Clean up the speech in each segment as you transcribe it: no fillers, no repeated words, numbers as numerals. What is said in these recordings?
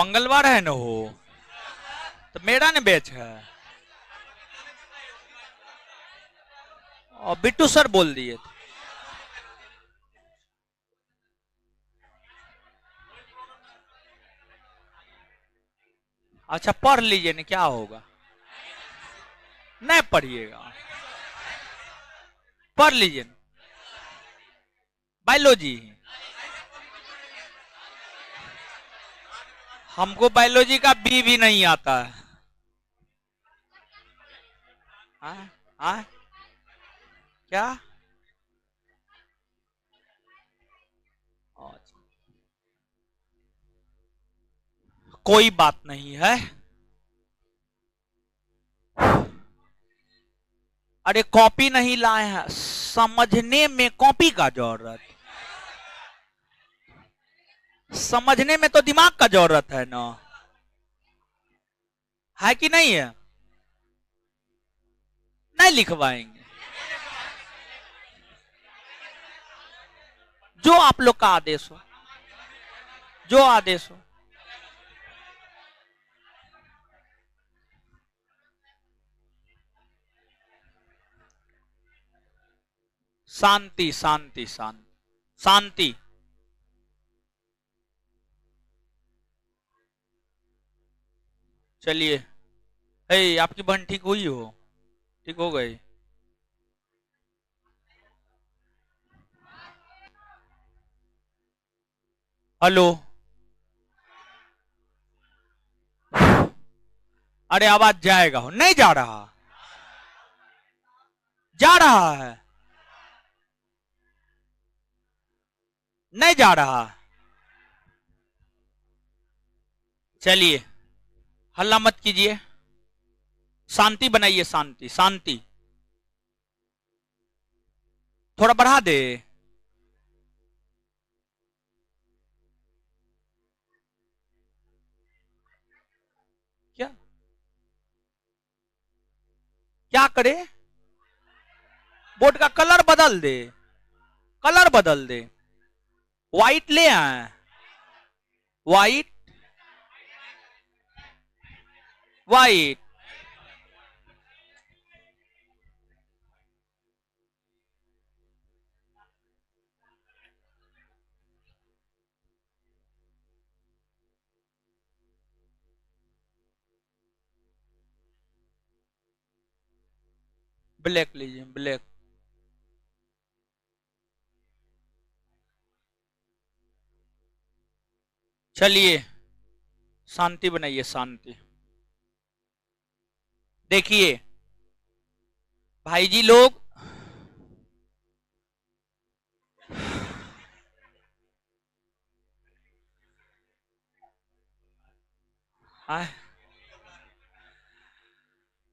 मंगलवार है ना हो, तो मेरा ने बैच है। और बिट्टू सर बोल दिए थे। अच्छा पढ़ लीजिए ना, क्या होगा, नहीं पढ़िएगा, पढ़ लीजिए ना। बायोलॉजी, हमको बायोलॉजी का बी भी नहीं आता है। हाँ क्या, कोई बात नहीं है। अरे कॉपी नहीं लाए हैं, समझने में कॉपी का जरूरत, समझने में तो दिमाग का जरूरत है ना, है कि नहीं है? नहीं लिखवाएंगे, जो आप लोग का आदेश हो, जो आदेश हो। शांति शांति शांति शांति। चलिए, आपकी बहन ठीक हुई हो, ठीक हो गई? हेलो, अरे आवाज जाएगा हो, नहीं जा रहा, जा रहा है, नहीं जा रहा। चलिए हल्ला मत कीजिए, शांति बनाइए, शांति शांति। थोड़ा बढ़ा दे। क्या क्या करे, बोर्ड का कलर बदल दे, कलर बदल दे, व्हाइट ले आए, व्हाइट व्हाइट। ब्लैक लीजिए, ब्लैक। चलिए शांति बनाइए, शांति। देखिए भाई जी लोग,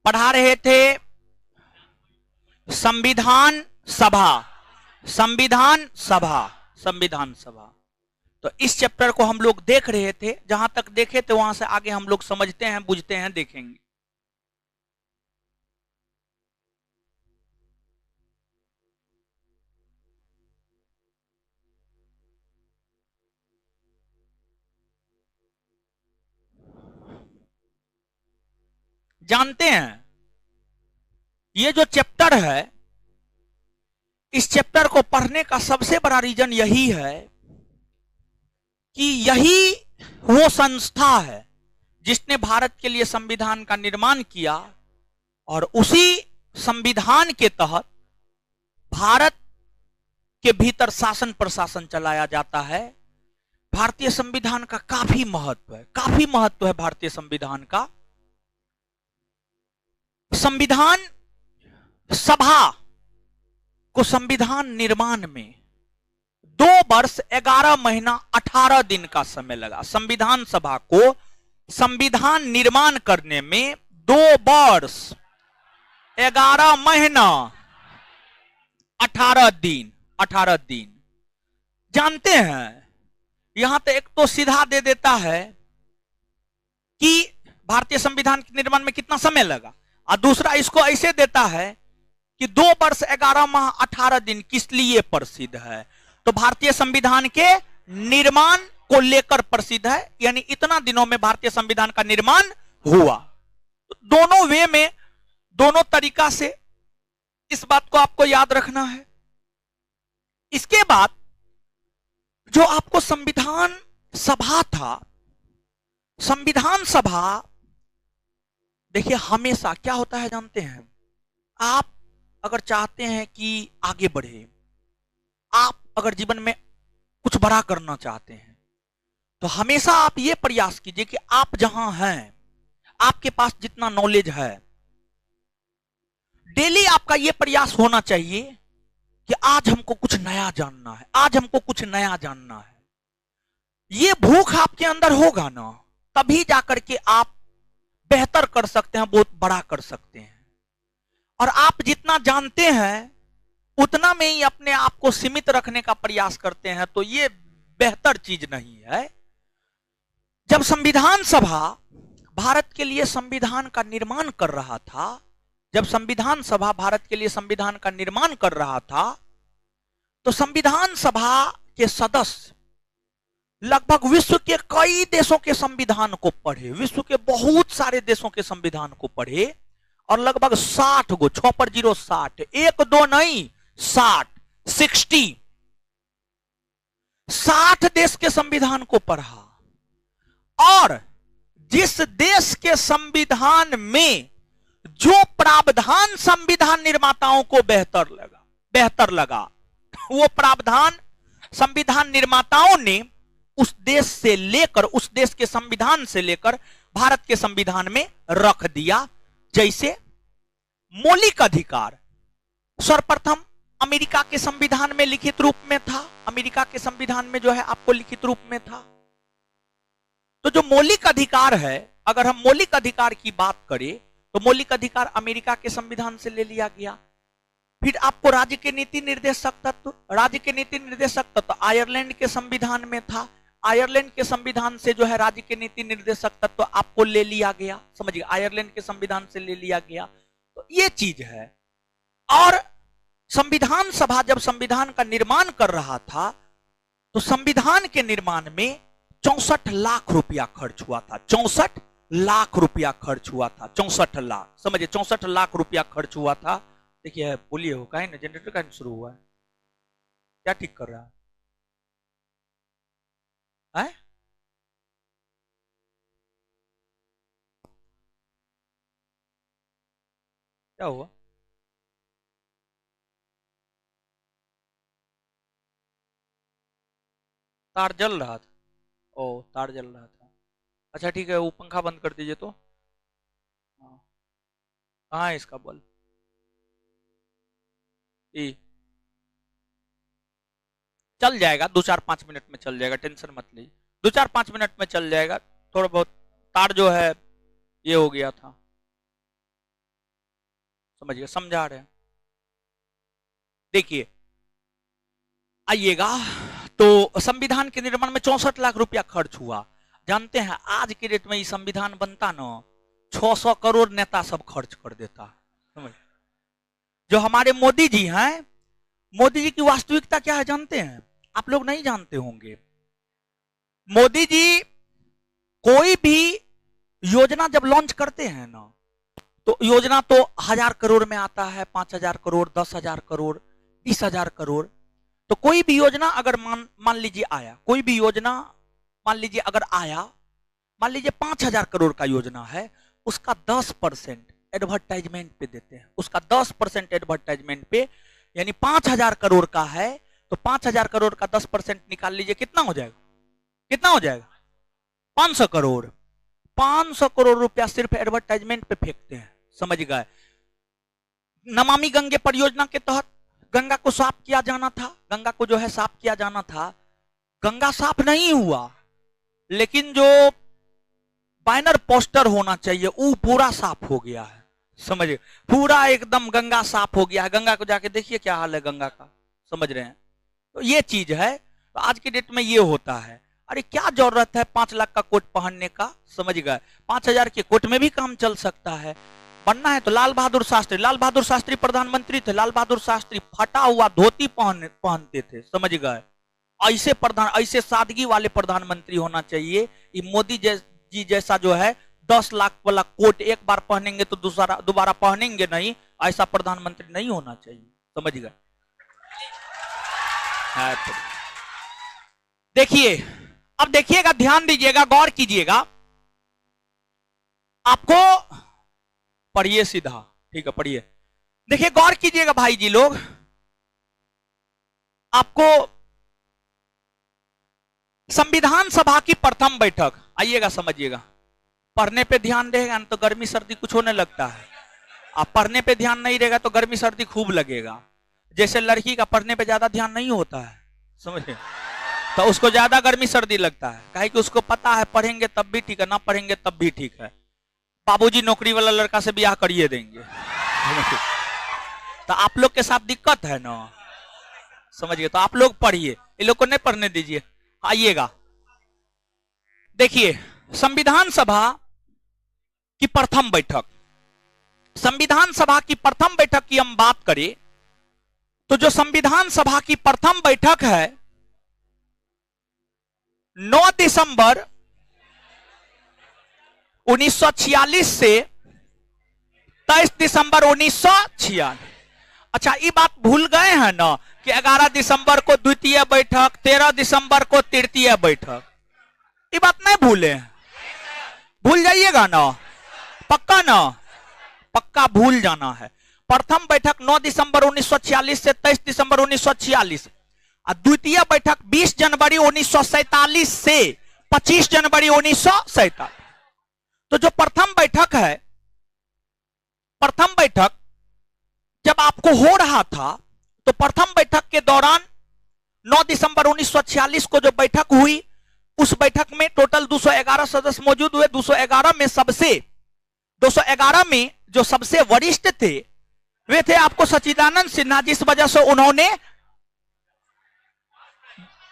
पढ़ा रहे थे संविधान सभा, संविधान सभा, संविधान सभा। तो इस चैप्टर को हम लोग देख रहे थे, जहां तक देखे थे वहां से आगे हम लोग समझते हैं, बुझते हैं, देखेंगे। जानते हैं ये जो चैप्टर है, इस चैप्टर को पढ़ने का सबसे बड़ा रीजन यही है कि यही वो संस्था है जिसने भारत के लिए संविधान का निर्माण किया, और उसी संविधान के तहत भारत के भीतर शासन प्रशासन चलाया जाता है। भारतीय संविधान का काफी महत्व है, काफी महत्व है भारतीय संविधान का। संविधान सभा को संविधान निर्माण में 2 वर्ष 11 महीना 18 दिन का समय लगा। संविधान सभा को संविधान निर्माण करने में 2 वर्ष 11 महीना 18 दिन, 18 दिन। जानते हैं यहां तो एक तो सीधा दे देता है कि भारतीय संविधान के निर्माण में कितना समय लगा, और दूसरा इसको ऐसे देता है कि 2 वर्ष 11 माह 18 दिन किस लिए प्रसिद्ध है। तो भारतीय संविधान के निर्माण को लेकर प्रसिद्ध है, यानी इतना दिनों में भारतीय संविधान का निर्माण हुआ। दोनों वे में, दोनों तरीका से इस बात को आपको याद रखना है। इसके बाद जो आपको संविधान सभा था, संविधान सभा देखिए हमेशा क्या होता है जानते हैं, आप अगर चाहते हैं कि आगे बढ़े, आप अगर जीवन में कुछ बड़ा करना चाहते हैं, तो हमेशा आप ये प्रयास कीजिए कि आप जहां हैं, आपके पास जितना नॉलेज है, डेली आपका यह प्रयास होना चाहिए कि आज हमको कुछ नया जानना है, आज हमको कुछ नया जानना है। ये भूख आपके अंदर होगा ना, तभी जाकर के आप बेहतर कर सकते हैं, बहुत बड़ा कर सकते हैं। और आप जितना जानते हैं उतना में ही अपने आप को सीमित रखने का प्रयास करते हैं, तो ये बेहतर चीज नहीं है। जब संविधान सभा भारत के लिए संविधान का निर्माण कर रहा था, जब संविधान सभा भारत के लिए संविधान का निर्माण कर रहा था, तो संविधान सभा के सदस्य लगभग विश्व के कई देशों के संविधान को पढ़े, विश्व के बहुत सारे देशों के संविधान को पढ़े, और लगभग 60 गो, 6 पर 0 60, एक दो नहीं 60 देश के संविधान को पढ़ा। और जिस देश के संविधान में जो प्रावधान संविधान निर्माताओं को बेहतर लगा, वो प्रावधान संविधान निर्माताओं ने उस देश से लेकर, उस देश के संविधान से लेकर भारत के संविधान में रख दिया। जैसे मौलिक अधिकार सर्वप्रथम अमेरिका के संविधान में लिखित रूप में था, अमेरिका के संविधान में जो है आपको लिखित रूप में था। तो जो मौलिक अधिकार है, अगर हम मौलिक अधिकार की बात करें तो मौलिक अधिकार अमेरिका के संविधान से ले लिया गया। फिर आपको राज्य के नीति निर्देशक तत्व, राज्य के नीति निर्देशक तत्व आयरलैंड के संविधान में था, आयरलैंड के संविधान से जो है राज्य के नीति निर्देशक तत्व आपको ले लिया गया, समझिए आयरलैंड के संविधान से ले लिया गया। तो ये चीज है। और संविधान सभा जब संविधान का निर्माण कर रहा था, तो संविधान के निर्माण में 64 लाख रुपया खर्च हुआ था, 64 लाख रुपया खर्च हुआ था, 64 लाख, समझिए 64 लाख रुपया खर्च हुआ था। देखिए बोलिए, हो का है ना, जनरेटर का शुरू हुआ है, क्या ठीक कर रहा है? क्या हुआ? तार जल रहा था? ओ, तार जल रहा था। अच्छा ठीक है, वो पंखा बंद कर दीजिए तो। कहाँ है इसका बल्ब? चल जाएगा, 2-4-5 मिनट में चल जाएगा, टेंशन मत लीजिए, 2-4-5 मिनट में चल जाएगा। थोड़ा बहुत तार जो है ये हो गया था, समझिए, समझा रहे हैं। देखिए आइएगा, तो संविधान के निर्माण में 64 लाख रुपया खर्च हुआ। जानते हैं आज के डेट में ये संविधान बनता ना, 600 करोड़ नेता सब खर्च कर देता। समझ, जो हमारे मोदी जी हैं, मोदी जी की वास्तविकता क्या है जानते हैं? आप लोग नहीं जानते होंगे। मोदी जी कोई भी योजना जब लॉन्च करते हैं ना, तो योजना तो 1000 करोड़ में आता है, 5000 करोड़, 10,000 करोड़, 20,000 करोड़। तो कोई भी योजना अगर मान लीजिए आया, कोई भी योजना मान लीजिए अगर आया, मान लीजिए 5000 करोड़ का योजना है, उसका 10% एडवर्टाइजमेंट पे देते हैं, उसका 10% एडवर्टाइजमेंट पे, यानी 5000 करोड़ का है तो 5000 करोड़ का 10% निकाल लीजिए, कितना हो जाएगा? कितना हो जाएगा? 500 करोड़। 500 करोड़ रुपया सिर्फ एडवर्टाइजमेंट पे फेंकते हैं, समझ गए? नमामि गंगे परियोजना के तहत गंगा को साफ किया जाना था, गंगा को जो है साफ किया जाना था, गंगा साफ नहीं हुआ, लेकिन जो बैनर पोस्टर होना चाहिए वो पूरा साफ हो गया है, समझिए, पूरा एकदम गंगा साफ हो गया है। गंगा को जाके देखिए क्या हाल है गंगा का, समझ रहे हैं? तो ये चीज है। तो आज के डेट में ये होता है, अरे क्या जरूरत है 5 लाख का कोट पहनने का, समझ गए? 5000 के कोट में भी काम चल सकता है। बनना है तो लाल बहादुर शास्त्री प्रधानमंत्री थे, लाल बहादुर शास्त्री फटा हुआ धोती पहनते थे, समझ गए? ऐसे ऐसे सादगी वाले प्रधानमंत्री होना चाहिए। ये मोदी जी जैसा जो है 10 लाख वाला कोट एक बार पहनेंगे तो दोबारा पहनेंगे नहीं, ऐसा प्रधानमंत्री नहीं होना चाहिए। समझ गए? देखिए, अब देखिएगा, ध्यान दीजिएगा, गौर कीजिएगा। आपको पढ़िए सीधा, ठीक है, पढ़िए। देखिए, गौर कीजिएगा भाई जी लोग, आपको संविधान सभा की प्रथम बैठक, आइएगा समझिएगा। पढ़ने पे ध्यान रहेगा ना तो गर्मी सर्दी कुछ होने लगता है, आप पढ़ने पे ध्यान नहीं रहेगा तो गर्मी सर्दी खूब लगेगा। जैसे लड़की का पढ़ने पे ज्यादा ध्यान नहीं होता है, समझे, तो उसको ज्यादा गर्मी सर्दी लगता है, काहे कि उसको पता है पढ़ेंगे तब भी ठीक है, ना पढ़ेंगे तब भी ठीक है, बाबूजी नौकरी वाला लड़का से ब्याह करिए देंगे। तो आप लोग के साथ दिक्कत है ना, समझिए। तो आप लोग पढ़िए, ये लोग को नहीं पढ़ने दीजिए। आइएगा, देखिए, संविधान सभा की प्रथम बैठक, संविधान सभा की प्रथम बैठक की हम बात करें तो जो संविधान सभा की प्रथम बैठक है 9 दिसंबर 1946 से 23 दिसंबर 1946। अच्छा, ये बात भूल गए हैं ना कि 11 दिसंबर को द्वितीय बैठक, 13 दिसंबर को तृतीय बैठक, ये बात नहीं भूले हैं, भूल जाइएगा ना, पक्का ना, पक्का भूल जाना है। प्रथम बैठक 9 दिसंबर 1946 से 23 दिसंबर 1946 और द्वितीय बैठक 20 जनवरी 1947 से 25 जनवरी 1947। तो जो प्रथम बैठक है, प्रथम बैठक जब आपको हो रहा था तो प्रथम बैठक के दौरान 9 दिसंबर 1946 को जो बैठक हुई, उस बैठक में टोटल 211 सदस्य मौजूद हुए। 211 में जो सबसे वरिष्ठ थे वे थे आपको सच्चिदानंद सिन्हा, जिस वजह से उन्होंने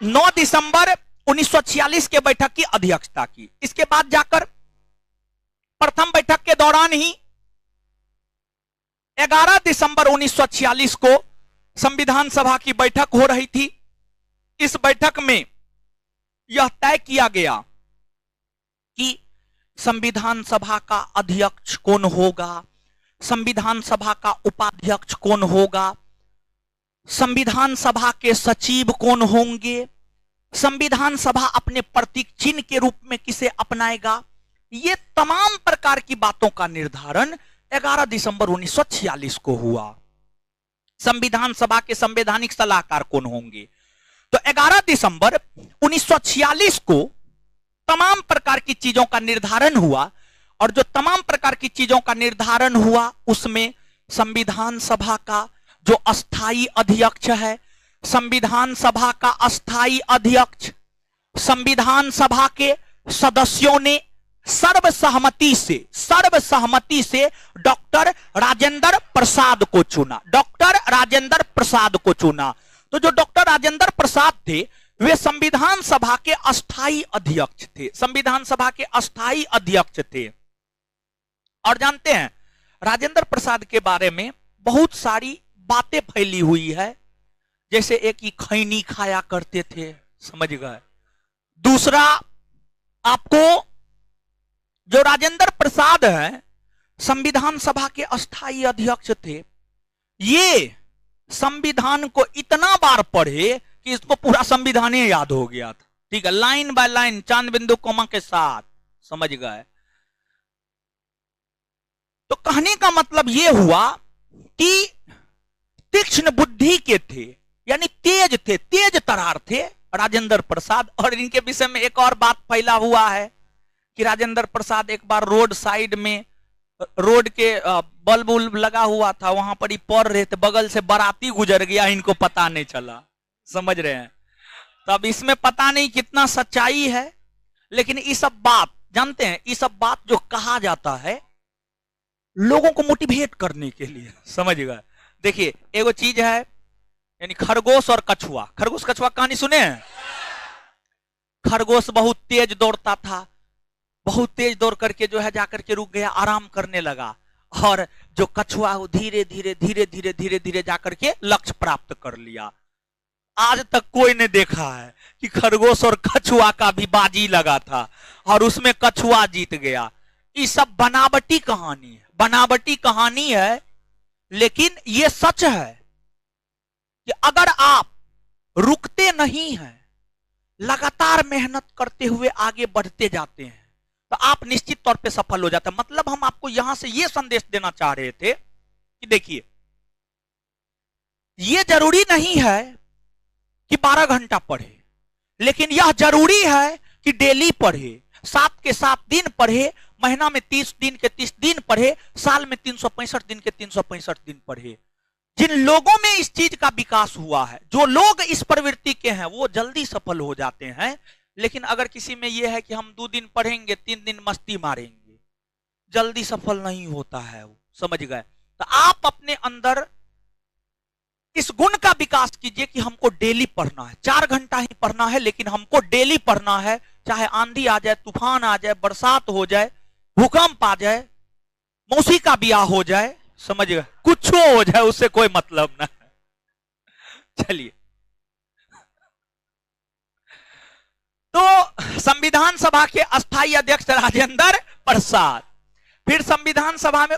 9 दिसंबर 1946 के बैठक की अध्यक्षता की। इसके बाद जाकर प्रथम बैठक के दौरान ही 11 दिसंबर 1946 को संविधान सभा की बैठक हो रही थी। इस बैठक में यह तय किया गया कि संविधान सभा का अध्यक्ष कौन होगा, संविधान सभा का उपाध्यक्ष कौन होगा, संविधान सभा के सचिव कौन होंगे, संविधान सभा अपने प्रतीक चिन्ह के रूप में किसे अपनाएगा। ये तमाम प्रकार की बातों का निर्धारण 11 दिसंबर 1946 को हुआ। संविधान सभा के संवैधानिक सलाहकार कौन होंगे, तो 11 दिसंबर 1946 को तमाम प्रकार की चीजों का निर्धारण हुआ। और जो तमाम प्रकार की चीजों का निर्धारण हुआ उसमें संविधान सभा का जो अस्थाई अध्यक्ष है, संविधान सभा का अस्थाई अध्यक्ष संविधान सभा के सदस्यों ने सर्वसहमति से डॉक्टर राजेंद्र प्रसाद को चुना, डॉक्टर राजेंद्र प्रसाद को चुना। तो जो डॉक्टर राजेंद्र प्रसाद थे वे संविधान सभा के अस्थाई अध्यक्ष थे, संविधान सभा के अस्थाई अध्यक्ष थे। और जानते हैं राजेंद्र प्रसाद के बारे में बहुत सारी बातें फैली हुई है, जैसे एक ही खैनी खाया करते थे, समझ गए। दूसरा, आपको जो राजेंद्र प्रसाद है संविधान सभा के अस्थाई अध्यक्ष थे, ये संविधान को इतना बार पढ़े कि इसको पूरा संविधान ही याद हो गया था, ठीक है, लाइन बाय लाइन, चांद बिंदु कोमा के साथ, समझ गए। तो कहने का मतलब यह हुआ कि तीक्ष्ण बुद्धि के थे, यानी तेज थे, तेज तरार थे राजेंद्र प्रसाद। और इनके विषय में एक और बात फैला हुआ है कि राजेंद्र प्रसाद एक बार रोड साइड में, रोड के बल्ब उल्ब लगा हुआ था, वहां पर ही पड़ रहे थे, बगल से बाराती गुजर गया, इनको पता नहीं चला, समझ रहे हैं। तो अब इसमें पता नहीं कितना सच्चाई है, लेकिन ये सब बात जानते हैं, ये सब बात जो कहा जाता है लोगों को मोटिवेट करने के लिए, समझ गए। देखिए, एगो चीज है, यानी खरगोश और कछुआ, खरगोश कछुआ कहानी सुने हैं। खरगोश बहुत तेज दौड़ता था, बहुत तेज दौड़ करके जो है जाकर के रुक गया, आराम करने लगा। और जो कछुआ धीरे धीरे धीरे धीरे धीरे धीरे जाकर के लक्ष्य प्राप्त कर लिया। आज तक कोई ने देखा है कि खरगोश और कछुआ का भी बाजी लगा था और उसमें कछुआ जीत गया। ये सब बनावटी कहानी है, बनावटी कहानी है। लेकिन ये सच है कि अगर आप रुकते नहीं हैं, लगातार मेहनत करते हुए आगे बढ़ते जाते हैं, तो आप निश्चित तौर पे सफल हो जाते हैं। मतलब हम आपको यहां से ये संदेश देना चाह रहे थे कि देखिए, ये जरूरी नहीं है कि 12 घंटा पढ़े, लेकिन यह जरूरी है कि डेली पढ़े, 7 के 7 दिन पढ़े, महीना में 30 दिन के 30 दिन पढ़े, साल में 365 दिन के 365 दिन पढ़े। जिन लोगों में इस चीज का विकास हुआ है, जो लोग इस प्रवृत्ति के हैं, वो जल्दी सफल हो जाते हैं। लेकिन अगर किसी में यह है कि हम 2 दिन पढ़ेंगे, 3 दिन मस्ती मारेंगे, जल्दी सफल नहीं होता है वो, समझ गए। तो आप अपने अंदर इस गुण का विकास कीजिए कि हमको डेली पढ़ना है, 4 घंटा ही पढ़ना है, लेकिन हमको डेली पढ़ना है। चाहे आंधी आ जाए, तूफान आ जाए, बरसात हो जाए, भूकंप आ जाए, मौसी का ब्याह हो जाए, समझ गए, कुछ हो जाए, उससे कोई मतलब ना है। चलिए, तो संविधान सभा के अस्थायी अध्यक्ष राजेंद्र प्रसाद, फिर संविधान सभा में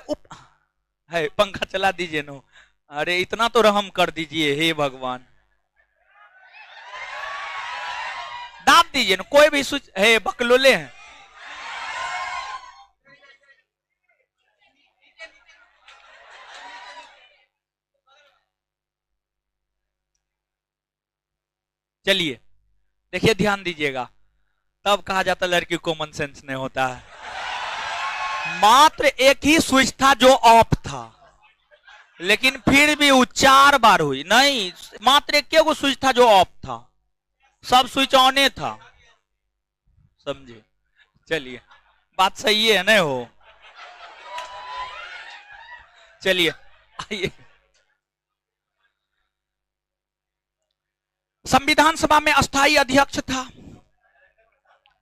है, पंखा चला दीजिए नो, अरे इतना तो रहम कर दीजिए, हे भगवान, दाब दीजिए ना, कोई भी स्विच है, बकलोले हैं। चलिए देखिए, ध्यान दीजिएगा, तब कहा जाता लड़की कॉमन सेंस नहीं होता है। मात्र एक ही स्विच था जो ऑफ था, लेकिन फिर भी वो 4 बार हुई। नहीं, मात्र एक को स्विच था जो ऑफ था, सब स्विच ऑन था, समझे। चलिए, बात सही है नहीं हो। चलिए आइए, संविधान सभा में अस्थायी अध्यक्ष था,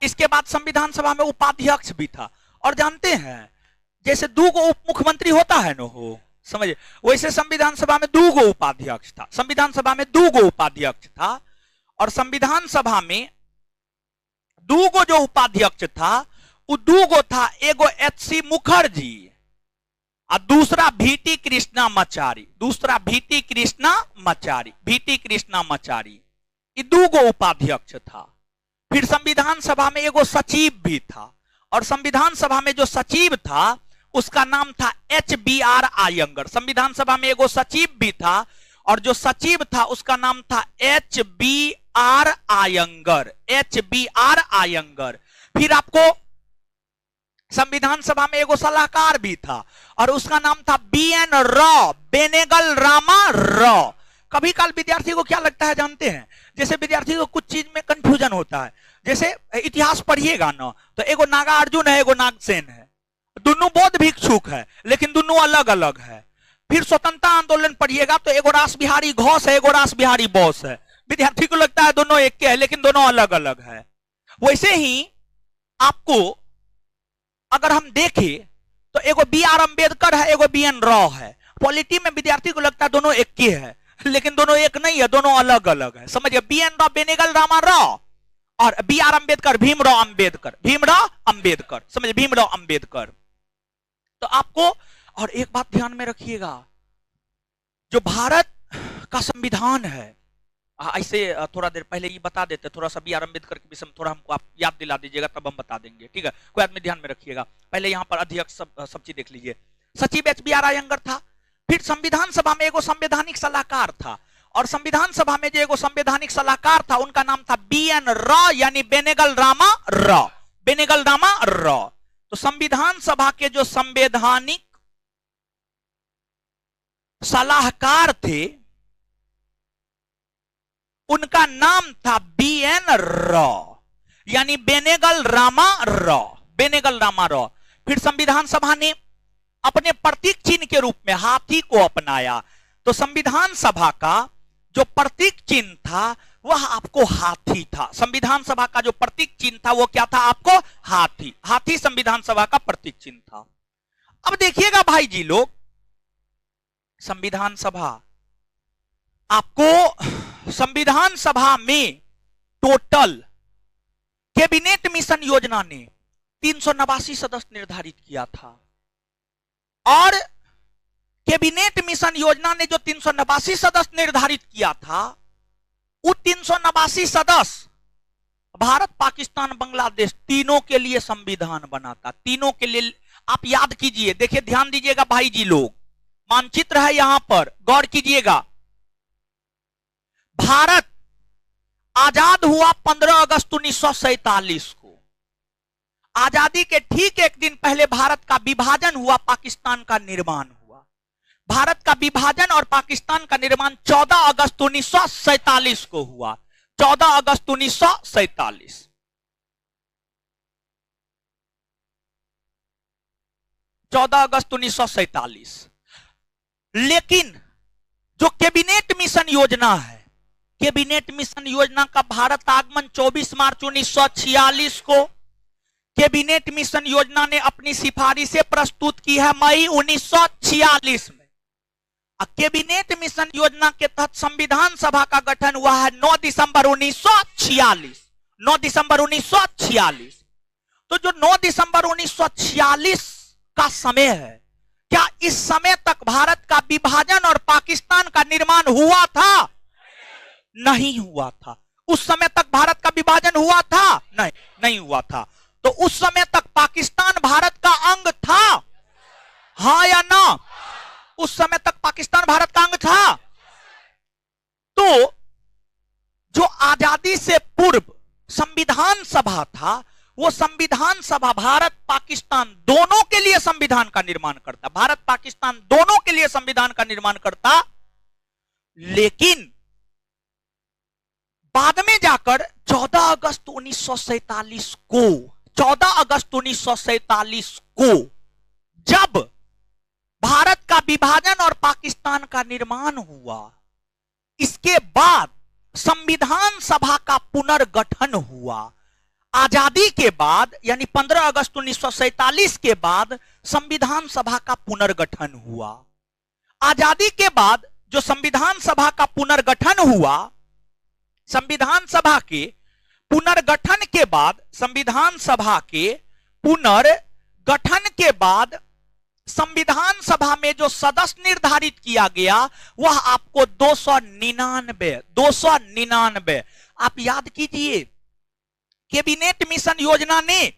इसके बाद संविधान सभा में उपाध्यक्ष भी था। और जानते हैं, जैसे 2 उप मुख्यमंत्री होता है न हो, समझे, वैसे संविधान सभा में 2 उपाध्यक्ष था। संविधान सभा में 2 उपाध्यक्ष था, और संविधान सभा में 2 जो उपाध्यक्ष था, वो 2 था, एगो एच.सी. मुखर्जी और दूसरा भीटी कृष्णामाचारी, भीटी कृष्णामाचारी, ये 2 उपाध्यक्ष था। फिर संविधान सभा में एगो सचिव भी था, और संविधान सभा में जो सचिव था उसका नाम था H.B.R. आयंगर। संविधान सभा में एगो सचिव भी था, और जो सचिव था उसका नाम था H.B.R. आयंगर, फिर आपको संविधान सभा में एगो सलाहकार भी था, और उसका नाम था B.N. Raw, Benegal Rama raw. कभी काल विद्यार्थी को क्या लगता है जानते हैं, जैसे विद्यार्थी को कुछ चीज में कंफ्यूजन होता है। जैसे इतिहास पढ़िएगा ना, तो एगो नागार्जुन है, एगो नागसेन है, दोनों बौद्ध भिक्षुक है, लेकिन दोनों अलग अलग है। फिर स्वतंत्रता आंदोलन पढ़िएगा तो एगो रास बिहारी घोष है, एगो रास बिहारी बोस है। विद्यार्थी को लगता है दोनों एक के है, लेकिन दोनों अलग अलग है। वैसे ही आपको अगर हम देखें तो एगो B.R. अम्बेडकर है, एगो B.N. रॉ है। पॉलिटी में विद्यार्थी को लगता है दोनों एक के है, लेकिन दोनों एक नहीं है, दोनों अलग अलग है, समझिए। B.N. Raw Benegal Rama raw, और B.R. अम्बेडकर भीमराव अम्बेडकर, समझिए, भीमराव अम्बेडकर। तो आपको और एक बात ध्यान में रखिएगा, जो भारत का संविधान है, ऐसे थोड़ा देर पहले ये बता देते, थोड़ा सा B.R. अम्बेडकर के विषय में थोड़ा हमको आप याद दिला दीजिएगा, तब हम बता देंगे, ठीक है। कोई आदमी ध्यान में रखिएगा। पहले यहाँ पर अध्यक्ष सब चीज देख लीजिए। सचिव H.B.R. आयंगर था। फिर संविधान सभा में एगो संवैधानिक सलाहकार था, और संविधान सभा में जो एगो संवैधानिक सलाहकार था उनका नाम था B.N. रॉ, यानी बेनेगल रामा रॉ। तो संविधान सभा के जो संवैधानिक सलाहकार थे उनका नाम था B.N. रॉ, यानी बेनेगल रामा रॉ। फिर संविधान सभा ने अपने प्रतीक चिन्ह के रूप में हाथी को अपनाया। तो संविधान सभा का जो प्रतीक चिन्ह था वह आपको हाथी था। संविधान सभा का जो प्रतीक चिन्ह था वो क्या था? आपको हाथी संविधान सभा का प्रतीक चिन्ह था। अब देखिएगा भाई जी लोग, संविधान सभा आपको संविधान सभा में टोटल कैबिनेट मिशन योजना ने 389 सदस्य निर्धारित किया था, और कैबिनेट मिशन योजना ने जो 389 सदस्य निर्धारित किया था, वो 389 सदस्य भारत, पाकिस्तान, बांग्लादेश तीनों के लिए संविधान बना था। तीनों के लिए आप याद कीजिए, देखिए ध्यान दीजिएगा भाई जी लोग, मानचित्र है यहां पर, गौर कीजिएगा। भारत आजाद हुआ 15 अगस्त 1947 को। आजादी के ठीक एक दिन पहले भारत का विभाजन हुआ, पाकिस्तान का निर्माण हुआ। भारत का विभाजन और पाकिस्तान का निर्माण 14 अगस्त 1947 को हुआ। 14 अगस्त 1947। लेकिन जो कैबिनेट मिशन योजना है, कैबिनेट मिशन योजना का भारत आगमन 24 मार्च 1946 को। कैबिनेट मिशन योजना ने अपनी सिफारिशें प्रस्तुत की है मई 1946 में। कैबिनेट मिशन योजना के तहत संविधान सभा का गठन हुआ है 9 दिसंबर 1946। 9 दिसंबर 1946। तो जो 9 दिसंबर 1946 का समय है, क्या इस समय तक भारत का विभाजन और पाकिस्तान का निर्माण हुआ था? नहीं हुआ था। उस समय तक भारत का विभाजन हुआ था? नहीं हुआ था। तो उस समय तक पाकिस्तान भारत का अंग था, हां या ना? उस समय तक पाकिस्तान भारत का अंग था। तो जो आजादी से पूर्व संविधान सभा था, वो संविधान सभा भारत पाकिस्तान दोनों के लिए संविधान का निर्माण करता। भारत पाकिस्तान दोनों के लिए संविधान का निर्माण करता। लेकिन बाद में जाकर 14 अगस्त 1947 को, 14 अगस्त 1947 को जब भारत का विभाजन और पाकिस्तान का निर्माण हुआ, इसके बाद संविधान सभा का पुनर्गठन हुआ। आजादी के बाद यानी 15 अगस्त 1947 के बाद संविधान सभा का पुनर्गठन हुआ। आजादी के बाद जो संविधान सभा का पुनर्गठन हुआ, संविधान सभा के पुनर्गठन के बाद, संविधान सभा के पुनर्गठन के बाद संविधान सभा में जो सदस्य निर्धारित किया गया वह आपको 299। आप याद कीजिए, कैबिनेट मिशन योजना ने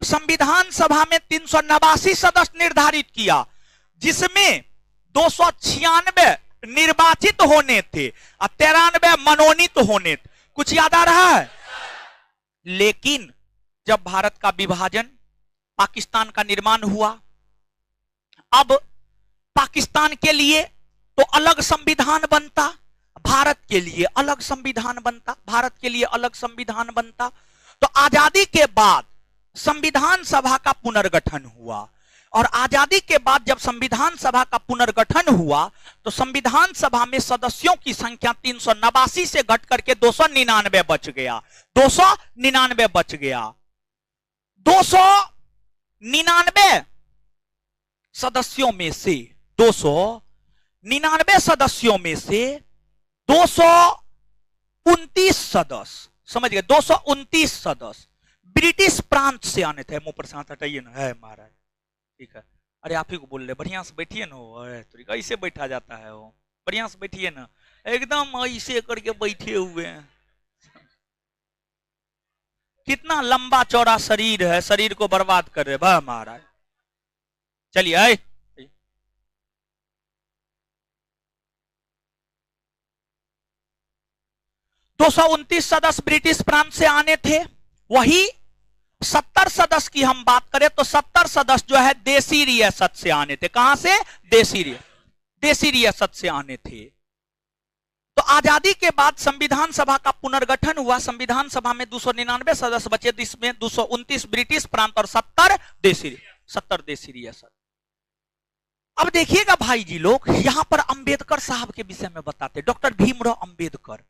संविधान सभा में 389 सदस्य निर्धारित किया, जिसमें 296 निर्वाचित होने थे और 93 मनोनीत होने थे। कुछ याद आ रहा है? लेकिन जब भारत का विभाजन, पाकिस्तान का निर्माण हुआ, अब पाकिस्तान के लिए तो अलग संविधान बनता, भारत के लिए अलग संविधान बनता, भारत के लिए अलग संविधान बनता। तो आजादी के बाद संविधान सभा का पुनर्गठन हुआ, और आजादी के बाद जब संविधान सभा का पुनर्गठन हुआ तो संविधान सभा में सदस्यों की संख्या 389 से घट करके 299 बच गया। 299 बच गया। 299 सदस्यों में से 299 सदस्यों में से 229 सदस्य, समझ गए, 229 सदस्य ब्रिटिश प्रांत से आने थे। मुंह पर साथ हटाइए ना, है महाराज, ठीक है। अरे आप ही को बोल रहे, बढ़िया से बैठिए ना। अरे तो ऐसे बैठा जाता है वो, बढ़िया से बैठिए ना, एकदम ऐसे करके बैठे हुए हैं। कितना लंबा चौड़ा शरीर है, शरीर को बर्बाद कर रहे वाह महाराज। चलिए आए, 229 सदस्य ब्रिटिश प्रांत से आने थे। वही 70 सदस्य की हम बात करें तो 70 सदस्य जो है देसी रियासत से आने थे। कहां से? देसी रियासत से आने थे। तो आजादी के बाद संविधान सभा का पुनर्गठन हुआ। संविधान सभा में 299 सदस्य बचे, जिसमें 229 ब्रिटिश प्रांत और 70 देसी रियासत। अब देखिएगा भाई जी लोग, यहां पर अंबेडकर साहब के विषय में बताते। डॉक्टर भीमराव अंबेडकर,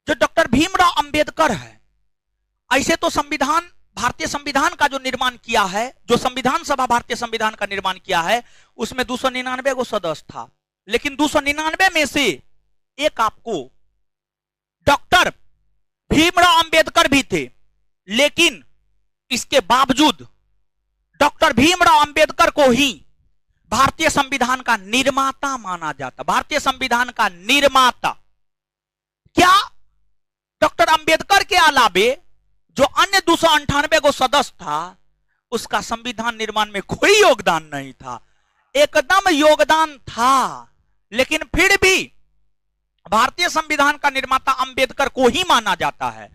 जो डॉक्टर भीमराव अंबेडकर है, ऐसे तो संविधान, भारतीय संविधान का जो निर्माण किया है, जो संविधान सभा भारतीय संविधान का निर्माण किया है, उसमें 299 गो सदस्य था। लेकिन 299 में से एक आपको लेकिन इसके बावजूद डॉक्टर भीमराव अंबेडकर को ही भारतीय संविधान का निर्माता माना जाता। भारतीय संविधान का निर्माता क्या डॉक्टर अंबेडकर के अलावे जो अन्य 298 को सदस्य था उसका संविधान निर्माण में कोई योगदान नहीं था? एकदम योगदान था, लेकिन फिर भी भारतीय संविधान का निर्माता अंबेडकर को ही माना जाता है,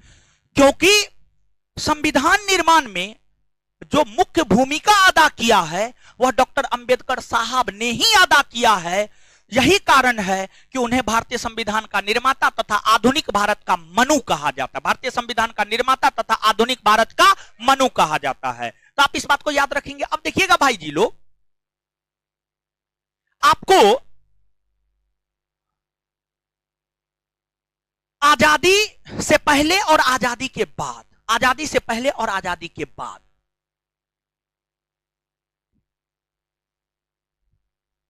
क्योंकि संविधान निर्माण में जो मुख्य भूमिका अदा किया है वह डॉक्टर अंबेडकर साहब ने ही अदा किया है। यही कारण है कि उन्हें भारतीय संविधान का निर्माता तथा आधुनिक भारत का मनु कहा जाता है। भारतीय संविधान का निर्माता तथा आधुनिक भारत का मनु कहा जाता है। तो आप इस बात को याद रखेंगे। अब देखिएगा भाई जी लोग, आपको आजादी से पहले और आजादी के बाद, आजादी से पहले और आजादी के बाद,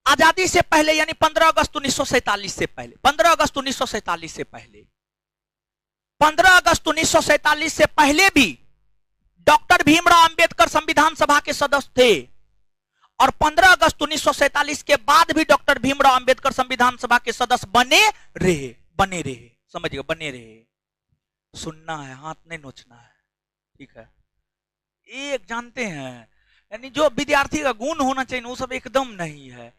आजादी से पहले यानी 15 अगस्त 1947 से पहले, 15 अगस्त 1947 से पहले, 15 अगस्त 1947 से पहले भी डॉक्टर भीमराव अंबेडकर संविधान सभा के सदस्य थे, और 15 अगस्त 1947 के बाद भी डॉक्टर भीमराव अंबेडकर संविधान सभा के सदस्य बने रहे। समझिएगा, बने रहे। सुनना है, हाथ नहीं नोचना है, ठीक है? एक जानते हैं, यानी जो विद्यार्थी का गुण होना चाहिए वो सब एकदम नहीं है।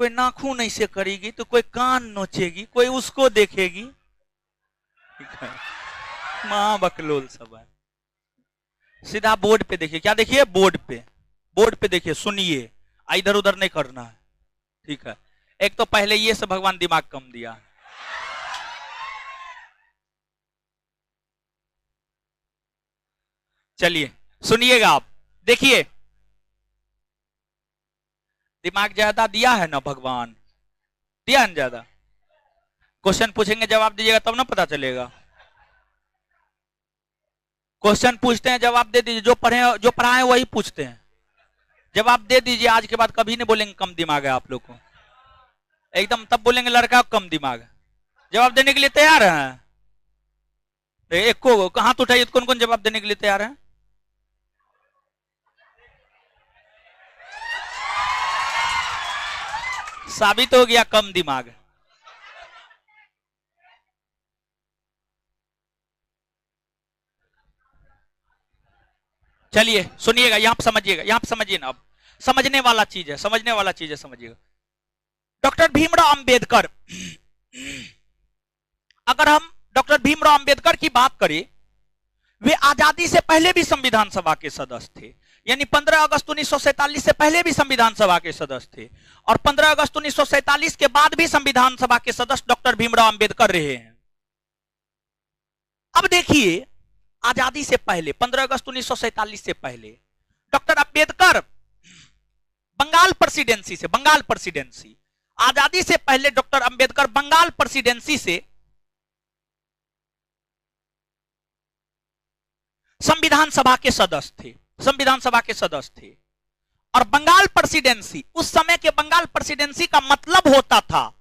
कोई नाखून ऐसे करेगी तो कोई कान नोचेगी, कोई उसको देखेगी, ठीक है? मां बकलोल सब है। सीधा बोर्ड पे देखिए, क्या देखिए? बोर्ड पे देखिए, सुनिए, इधर उधर नहीं करना है, ठीक है? एक तो पहले ये सब भगवान दिमाग कम दिया। चलिए सुनिएगा, आप देखिए, दिमाग ज्यादा दिया है ना भगवान, दिया है ज्यादा। क्वेश्चन पूछेंगे जवाब दीजिएगा तब ना पता चलेगा। क्वेश्चन पूछते हैं जवाब दे दीजिए, जो पढ़ाए वही पूछते हैं, जवाब दे दीजिए। आज के बाद कभी नहीं बोलेंगे कम दिमाग है आप लोग को, एकदम तब बोलेंगे लड़का कम दिमाग है। जवाब देने के लिए तैयार है? एक को हाथ उठाइए, कौन कौन जवाब देने के लिए तैयार है? साबित हो गया कम दिमाग। चलिए सुनिएगा, यहां पर समझिएगा, यहां पर समझिए ना, अब समझने वाला चीज है, समझिएगा। डॉक्टर भीमराव अंबेडकर, अगर हम डॉक्टर भीमराव अंबेडकर की बात करें, वे आजादी से पहले भी संविधान सभा के सदस्य थे, यानी 15 अगस्त 1947 से पहले भी संविधान सभा के सदस्य थे, और 15 अगस्त 1947 के बाद भी संविधान सभा के सदस्य डॉक्टर भीमराव अंबेडकर रहे हैं। अब देखिए, आजादी से पहले 15 अगस्त 1947 से पहले डॉक्टर अंबेडकर बंगाल प्रेसिडेंसी, आजादी से पहले डॉक्टर अंबेडकर बंगाल प्रेसिडेंसी से संविधान सभा के सदस्य थे, और बंगाल प्रेसिडेंसी, उस समय के बंगाल प्रेसिडेंसी का मतलब होता था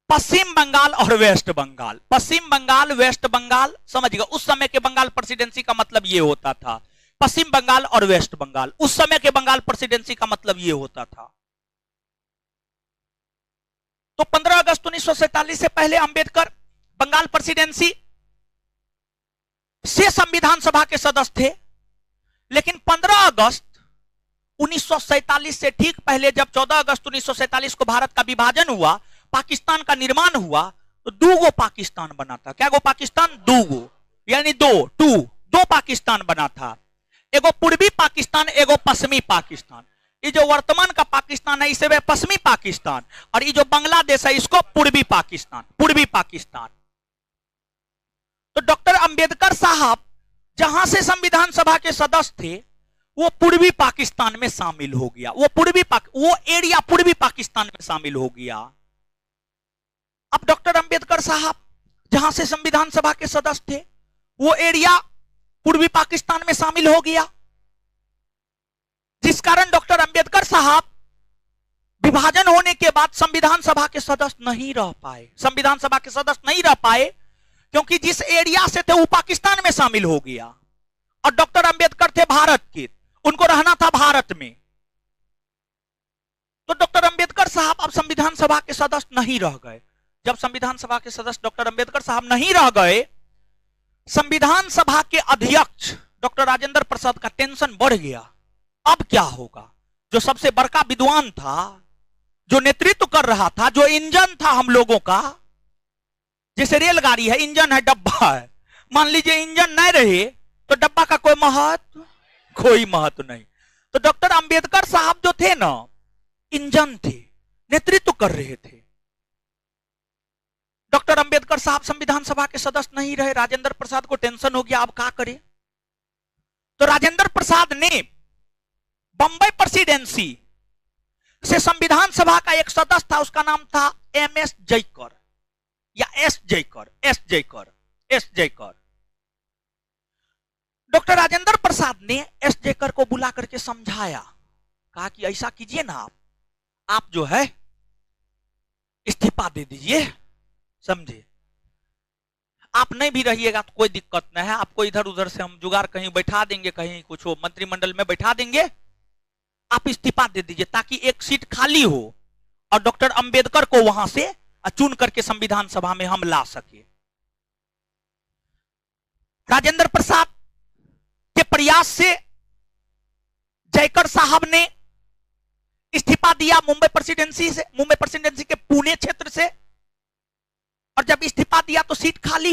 पश्चिम बंगाल और वेस्ट बंगाल। पश्चिम बंगाल, वेस्ट बंगाल, समझिएगा, उस समय के बंगाल प्रेसिडेंसी का मतलब यह होता था, पश्चिम बंगाल और वेस्ट बंगाल। उस समय के बंगाल प्रेसिडेंसी का मतलब यह होता था। तो 15 अगस्त 1947 से पहले अंबेडकर बंगाल प्रेसिडेंसी से संविधान सभा के सदस्य थे, लेकिन 15 अगस्त 1947 से ठीक पहले, जब 14 अगस्त 1947 को भारत का विभाजन हुआ, पाकिस्तान का निर्माण हुआ, तो दो पाकिस्तान बना था। क्या गो पाकिस्तान? दो, यानी दो पाकिस्तान बना था। एगो पूर्वी पाकिस्तान, एगो पश्चिमी पाकिस्तान। ये जो वर्तमान का पाकिस्तान है इसे पश्चिमी पाकिस्तान, और ये जो बांग्लादेश है इसको पूर्वी पाकिस्तान। तो डॉक्टर अंबेडकर साहब जहां से संविधान सभा के सदस्य थे वो पूर्वी पाकिस्तान में शामिल हो गया, वो एरिया पूर्वी पाकिस्तान में शामिल हो गया। अब डॉक्टर अंबेडकर साहब जहां से संविधान सभा के सदस्य थे वो एरिया पूर्वी पाकिस्तान में शामिल हो गया, जिस कारण डॉक्टर अंबेडकर साहब विभाजन होने के बाद संविधान सभा के सदस्य नहीं रह पाए, क्योंकि जिस एरिया से थे वो पाकिस्तान में शामिल हो गया, और डॉक्टर अंबेडकर थे भारत के, उनको रहना था भारत में। तो डॉक्टर अंबेडकर साहब अब संविधान सभा के सदस्य नहीं रह गए। जब संविधान सभा के सदस्य डॉक्टर अंबेडकर साहब नहीं रह गए, संविधान सभा के अध्यक्ष डॉक्टर राजेंद्र प्रसाद का टेंशन बढ़ गया। अब क्या होगा? जो सबसे बड़का विद्वान था, जो नेतृत्व कर रहा था, जो इंजन था हम लोगों का, जैसे रेलगाड़ी है, इंजन है, डब्बा है, मान लीजिए इंजन नहीं रहे तो डब्बा का कोई महत्व नहीं। तो डॉक्टर अंबेडकर साहब जो थे ना, इंजन थे, नेतृत्व कर रहे थे। डॉक्टर अंबेडकर साहब संविधान सभा के सदस्य नहीं रहे, राजेंद्र प्रसाद को टेंशन हो गया, अब क्या करे? तो राजेंद्र प्रसाद ने बंबई प्रेसिडेंसी से संविधान सभा का एक सदस्य था, उसका नाम था एस जयकर। डॉक्टर राजेंद्र प्रसाद ने एस जयकर को बुला करके समझाया, कहा कि ऐसा कीजिए ना, आप जो है इस्तीफा दे दीजिए, समझे? आप नहीं भी रहिएगा तो कोई दिक्कत नहीं है, आपको इधर उधर से हम जुगाड़ कहीं बैठा देंगे, कहीं कुछ हो मंत्रिमंडल में बैठा देंगे, आप इस्तीफा दे दीजिए ताकि एक सीट खाली हो और डॉक्टर अंबेडकर को वहां से चुन करके संविधान सभा में हम ला सके। राजेंद्र प्रसाद के प्रयास से जयकर साहब ने इस्तीफा दिया मुंबई प्रेसिडेंसी के पुणे क्षेत्र से, और जब इस्तीफा दिया तो सीट खाली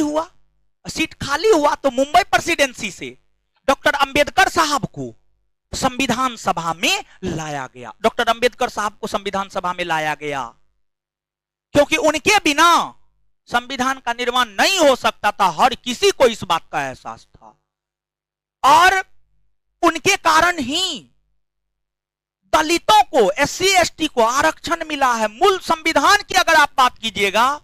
हुआ तो मुंबई प्रेसिडेंसी से डॉक्टर अंबेडकर साहब को संविधान सभा में लाया गया। डॉक्टर अंबेडकर साहब को संविधान सभा में लाया गया क्योंकि उनके बिना संविधान का निर्माण नहीं हो सकता था। हर किसी को इस बात का एहसास था और उनके कारण ही दलितों को, एससी एसटी को आरक्षण मिला है। मूल संविधान की अगर आप बात कीजिएगा,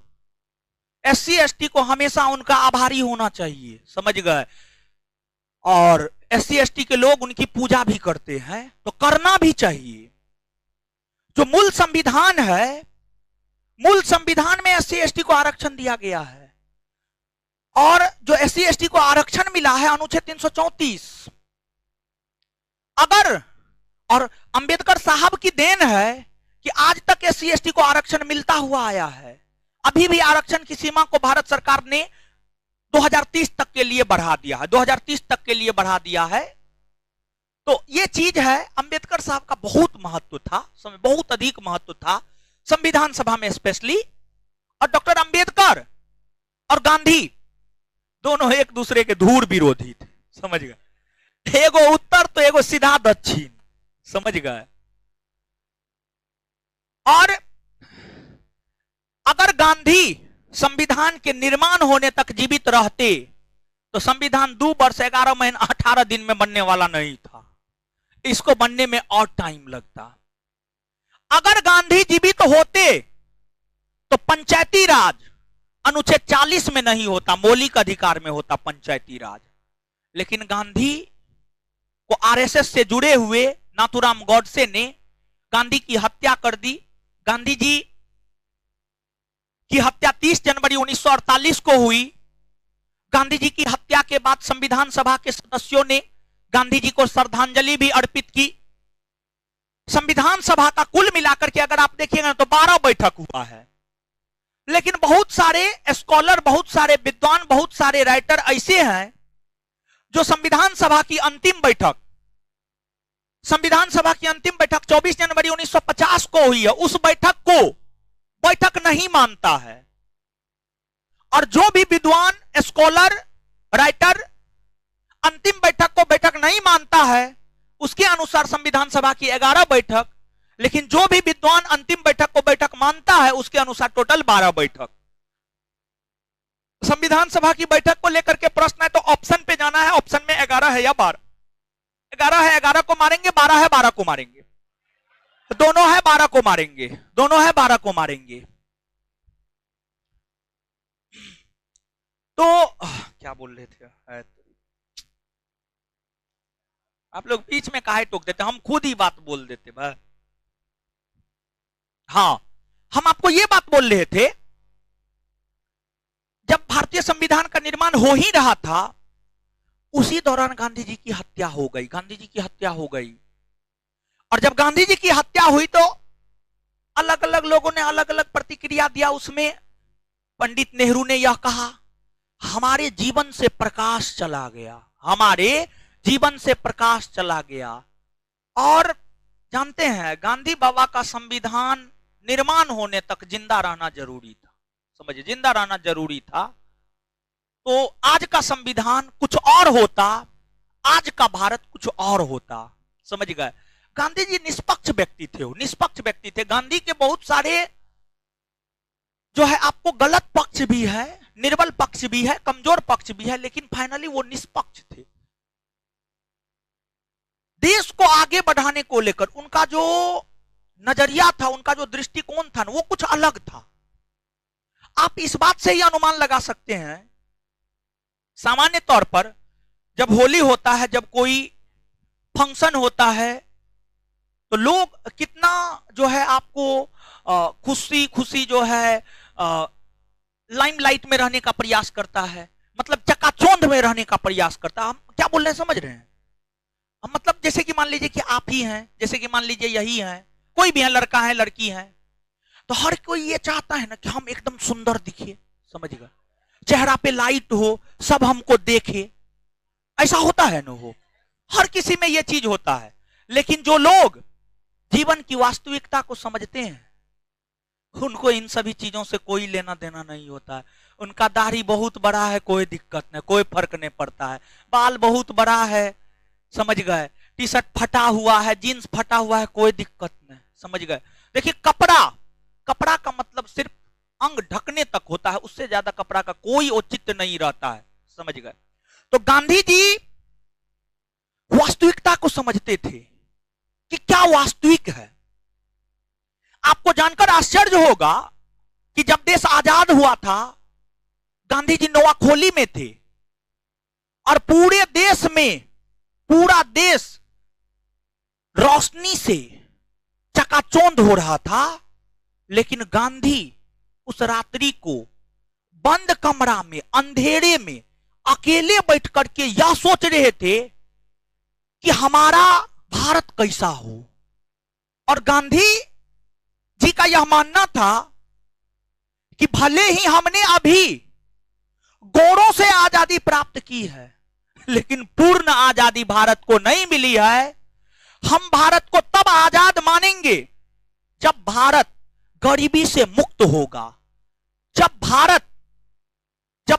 एससी एसटी को हमेशा उनका आभारी होना चाहिए, समझ गए? और एससी एसटी के लोग उनकी पूजा भी करते हैं, तो करना भी चाहिए। जो मूल संविधान है, मूल संविधान में एससी एसटी को आरक्षण दिया गया है, और जो एससी एसटी को आरक्षण मिला है अनुच्छेद 334, अगर, और अंबेडकर साहब की देन है कि आज तक एससी एसटी को आरक्षण मिलता हुआ आया है। अभी भी आरक्षण की सीमा को भारत सरकार ने 2030 तक के लिए बढ़ा दिया है, 2030 तक के लिए बढ़ा दिया है। तो ये चीज है, अंबेडकर साहब का बहुत महत्व था, बहुत अधिक महत्व था संविधान सभा में स्पेशली। और डॉक्टर अंबेडकर और गांधी दोनों एक दूसरे के धूर विरोधी थे, समझ गए? एगो उत्तर तो एगो सीधा दक्षिण, समझ गए? और अगर गांधी संविधान के निर्माण होने तक जीवित रहते तो संविधान 2 वर्ष 11 महीने 18 दिन में बनने वाला नहीं था, इसको बनने में और टाइम लगता। अगर गांधी जीवित होते तो पंचायती राज अनुच्छेद 40 में नहीं होता, मौलिक अधिकार में होता पंचायती राज। लेकिन गांधी को आरएसएस से जुड़े हुए नाथुराम गॉडसे ने गांधी की हत्या कर दी। गांधी जी की हत्या 30 जनवरी 1948 को हुई। गांधी जी की हत्या के बाद संविधान सभा के सदस्यों ने गांधी जी को श्रद्धांजलि भी अर्पित की। संविधान सभा का कुल मिलाकर के अगर आप देखिएगा तो 12 बैठक हुआ है, लेकिन बहुत सारे स्कॉलर, बहुत सारे विद्वान, बहुत सारे राइटर ऐसे हैं जो संविधान सभा की अंतिम बैठक 24 जनवरी 1950 को हुई है, उस बैठक को बैठक नहीं मानता है। और जो भी विद्वान, स्कॉलर, राइटर अंतिम बैठक को बैठक नहीं मानता है, उसके अनुसार संविधान सभा की 11 बैठक, लेकिन जो भी विद्वान अंतिम बैठक को बैठक मानता है उसके अनुसार टोटल 12 बैठक। संविधान सभा की बैठक को लेकर के प्रश्न है तो ऑप्शन पे जाना है, ऑप्शन में 11 है या 12? 11 है, 11 को मारेंगे, 12 है, 12 को मारेंगे, दोनों है 12 को मारेंगे, दोनों है 12 को मारेंगे। तो क्या बोल रहे थे आप लोग? बीच में काहे टोक देते? हम खुद ही बात बोल देते भाई। हाँ, हम आपको ये बात बोल रहे थे, जब भारतीय संविधान का निर्माण हो ही रहा था, उसी दौरान गांधी जी की हत्या हो गई, गांधी जी की हत्या हो गई। और जब गांधी जी की हत्या हुई तो अलग अलग लोगों ने अलग अलग प्रतिक्रिया दिया। उसमें पंडित नेहरू ने यह कहा, हमारे जीवन से प्रकाश चला गया, हमारे जीवन से प्रकाश चला गया। और जानते हैं, गांधी बाबा का संविधान निर्माण होने तक जिंदा रहना जरूरी था, समझिए, जिंदा रहना जरूरी था। तो आज का संविधान कुछ और होता, आज का भारत कुछ और होता, समझ गए। गांधी जी निष्पक्ष व्यक्ति थे, निष्पक्ष व्यक्ति थे। गांधी के बहुत सारे जो है आपको गलत पक्ष भी है, निर्बल पक्ष भी है, कमजोर पक्ष भी है, लेकिन फाइनली वो निष्पक्ष थे। देश को आगे बढ़ाने को लेकर उनका जो नजरिया था, उनका जो दृष्टिकोण था, वो कुछ अलग था। आप इस बात से ही अनुमान लगा सकते हैं, सामान्य तौर पर जब होली होता है, जब कोई फंक्शन होता है, तो लोग कितना जो है आपको खुशी खुशी जो है लाइमलाइट में रहने का प्रयास करता है, मतलब चकाचौंध में रहने का प्रयास करता है। हम क्या बोल रहे हैं समझ रहे हैं? मतलब जैसे कि मान लीजिए कि आप ही हैं, जैसे कि मान लीजिए यही हैं, कोई भी है, लड़का है लड़की है, तो हर कोई ये चाहता है ना कि हम एकदम सुंदर दिखे, समझिएगा, चेहरा पे लाइट हो, सब हमको देखे, ऐसा होता है ना, हो हर किसी में ये चीज होता है। लेकिन जो लोग जीवन की वास्तविकता को समझते हैं, उनको इन सभी चीजों से कोई लेना देना नहीं होता है। उनका दाढ़ी बहुत बड़ा है, कोई दिक्कत नहीं, कोई फर्क नहीं पड़ता है। बाल बहुत बड़ा है, समझ गए, टी शर्ट फटा हुआ है, जीन्स फटा हुआ है, कोई दिक्कत नहीं, समझ गए। देखिए, कपड़ा, कपड़ा का मतलब सिर्फ अंग ढकने तक होता है, उससे ज्यादा कपड़ा का कोई औचित्य नहीं रहता है, समझ गए। तो गांधी जी वास्तविकता को समझते थे कि क्या वास्तविक है। आपको जानकर आश्चर्य होगा कि जब देश आजाद हुआ था, गांधी जी नोआखोली में थे और पूरे देश में, पूरा देश रोशनी से चकाचौंध हो रहा था, लेकिन गांधी उस रात्रि को बंद कमरा में, अंधेरे में, अकेले बैठ करके यह सोच रहे थे कि हमारा भारत कैसा हो। और गांधी जी का यह मानना था कि भले ही हमने अभी गोरों से आजादी प्राप्त की है, लेकिन पूर्ण आजादी भारत को नहीं मिली है। हम भारत को तब आजाद मानेंगे जब भारत गरीबी से मुक्त होगा, जब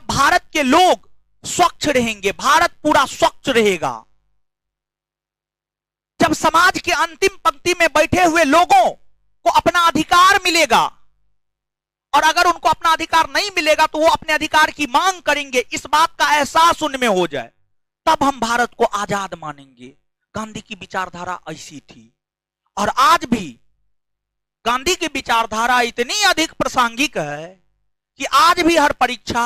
भारत के लोग स्वच्छ रहेंगे, भारत पूरा स्वच्छ रहेगा, जब समाज के अंतिम पंक्ति में बैठे हुए लोगों को अपना अधिकार मिलेगा, और अगर उनको अपना अधिकार नहीं मिलेगा तो वो अपने अधिकार की मांग करेंगे, इस बात का एहसास उनमें हो जाए, तब हम भारत को आजाद मानेंगे। गांधी की विचारधारा ऐसी थी। और आज भी गांधी की विचारधारा इतनी अधिक प्रासंगिक है कि आज भी हर परीक्षा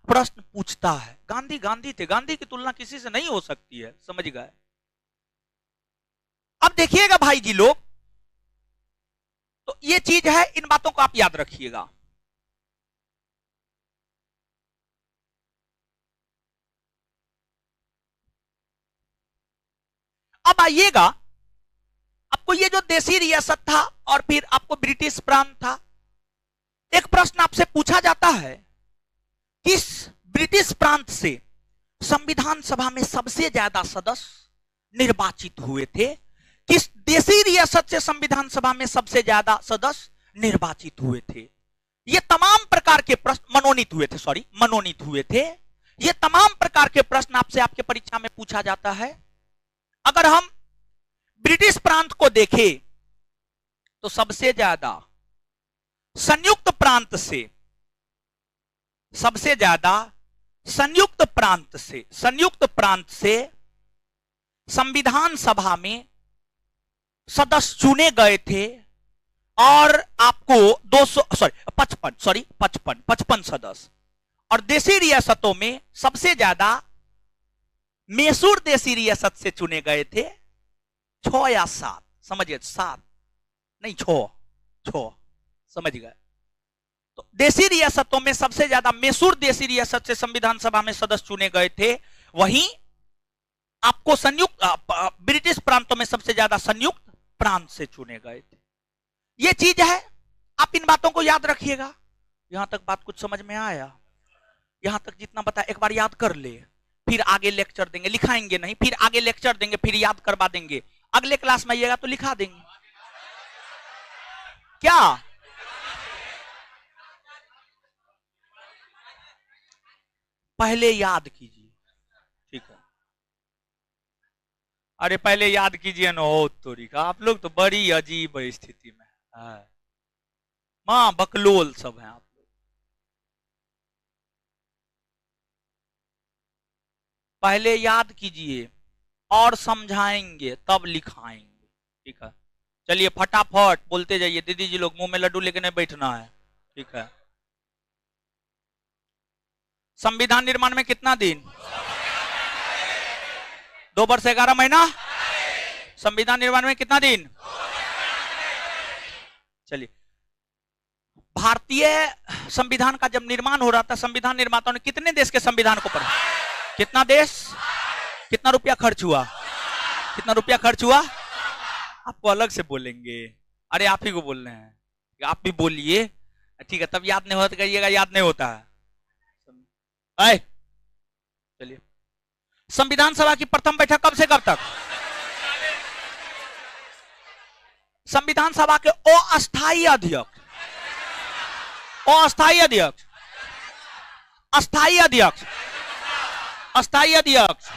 प्रश्न पूछता है। गांधी गांधी थे, गांधी की तुलना किसी से नहीं हो सकती है, समझ गए। अब देखिएगा भाई जी लोग, तो ये चीज है, इन बातों को आप याद रखिएगा। अब आइएगा, आपको ये जो देसी रियासत था और फिर आपको ब्रिटिश प्रांत था, एक प्रश्न आपसे पूछा जाता है, किस ब्रिटिश प्रांत से संविधान सभा में सबसे ज्यादा सदस्य निर्वाचित हुए थे? किस देसी रियासत से संविधान सभा में सबसे ज्यादा सदस्य निर्वाचित हुए थे? ये तमाम प्रकार के प्रश्न मनोनीत हुए थे। ये तमाम प्रकार के प्रश्न आपसे आपके परीक्षा में पूछा जाता है। अगर हम ब्रिटिश प्रांत को देखें तो सबसे ज्यादा संयुक्त प्रांत से, सबसे ज्यादा संयुक्त प्रांत से संविधान सभा में सदस्य चुने गए थे, और आपको 55 सदस्य। और देसी रियासतों में सबसे ज्यादा मैसूर देसी रियासत से चुने गए थे, 6 या 7, समझिए 7 नहीं 6, समझ गए। तो देसी रियासतों में सबसे ज्यादा मैसूर देसी रियासत से संविधान सभा में सदस्य चुने गए थे। वहीं आपको संयुक्त ब्रिटिश प्रांतों में सबसे ज्यादा संयुक्त प्रांत से चुने गए थे। ये चीज है, आप इन बातों को याद रखिएगा। यहां तक बात कुछ समझ में आया? यहां तक जितना बताया एक बार याद कर ले, फिर आगे लेक्चर देंगे, लिखाएंगे नहीं, फिर आगे लेक्चर देंगे, फिर याद करवा देंगे। अगले क्लास में आइएगा तो लिखा देंगे। क्या पहले याद कीजिए, ठीक है? अरे पहले याद कीजिए ना। हो तोरी का, आप लोग तो बड़ी अजीब स्थिति में है। मां बकलोल सब हैं आप लोग। पहले याद कीजिए और समझाएंगे तब लिखाएंगे, ठीक है? चलिए फटाफट बोलते जाइए। दीदी जी लोग मुंह में लड्डू लेके नहीं बैठना है, ठीक है? संविधान निर्माण में कितना दिन? 2 वर्ष 11 महीना। संविधान निर्माण में कितना दिन? चलिए, भारतीय संविधान का जब निर्माण हो रहा था, संविधान निर्माताओं ने कितने देश के संविधान को पढ़ा? कितना देश? कितना रुपया खर्च हुआ? कितना रुपया खर्च हुआ? आपको अलग से बोलेंगे। अरे आप ही को बोल रहे हैं, आप भी बोलिए, ठीक है? तब याद नहीं होता, कहिएगा याद नहीं होता है। चलिए, संविधान सभा की प्रथम बैठक कब से कब तक? संविधान सभा के अस्थायी अध्यक्ष, अस्थायी अध्यक्ष, अस्थायी अध्यक्ष, अस्थायी अध्यक्ष,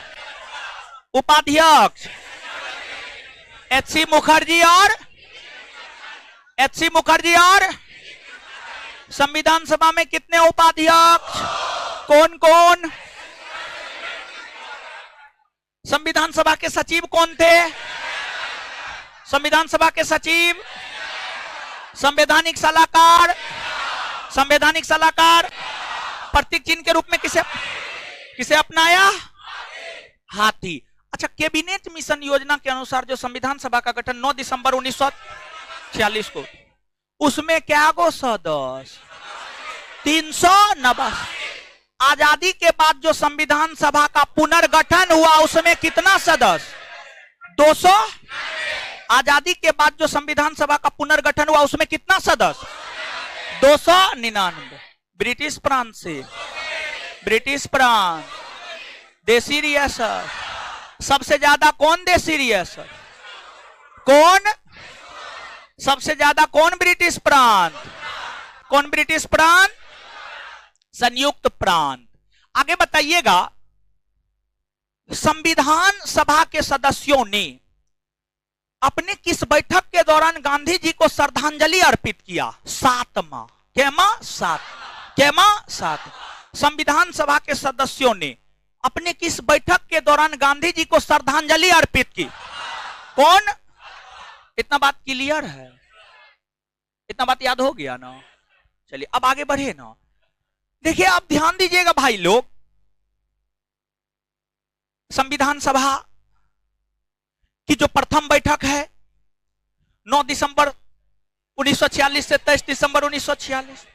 उपाध्यक्ष एच.सी. मुखर्जी और संविधान सभा में कितने उपाध्यक्ष? कौन कौन? संविधान सभा के सचिव कौन थे? संविधान सभा के सचिव संवैधानिक सलाहकार, संवैधानिक सलाहकार प्रतीक चिन्ह के रूप में किसे अपनाया? हाथी। अच्छा, कैबिनेट मिशन योजना के अनुसार जो संविधान सभा का गठन 9 दिसंबर 1946 को, उसमें क्या गो सदस्य? 390। आजादी के बाद जो संविधान सभा का पुनर्गठन हुआ उसमें कितना सदस्य? 200। आजादी के बाद जो संविधान सभा का पुनर्गठन हुआ उसमें कितना सदस्य? 299। ब्रिटिश प्रांत से, ब्रिटिश प्रांत, देशी रियासत, सबसे ज्यादा कौन देशी रियासत? कौन सबसे ज्यादा? कौन ब्रिटिश प्रांत? कौन ब्रिटिश प्रांत? संयुक्त प्रांत। आगे बताइएगा, संविधान सभा के सदस्यों ने अपने किस बैठक के दौरान गांधी जी को श्रद्धांजलि अर्पित किया? 7वां। कैमा? 7। कैमा? 7। संविधान सभा के सदस्यों ने अपने किस बैठक के दौरान गांधी जी को श्रद्धांजलि अर्पित की? कौन? इतना बात क्लियर है? इतना बात याद हो गया ना? चलिए अब आगे बढ़े ना। देखिए, आप ध्यान दीजिएगा भाई लोग, संविधान सभा की जो प्रथम बैठक है 9 दिसंबर 1946 से 23 दिसंबर 1946,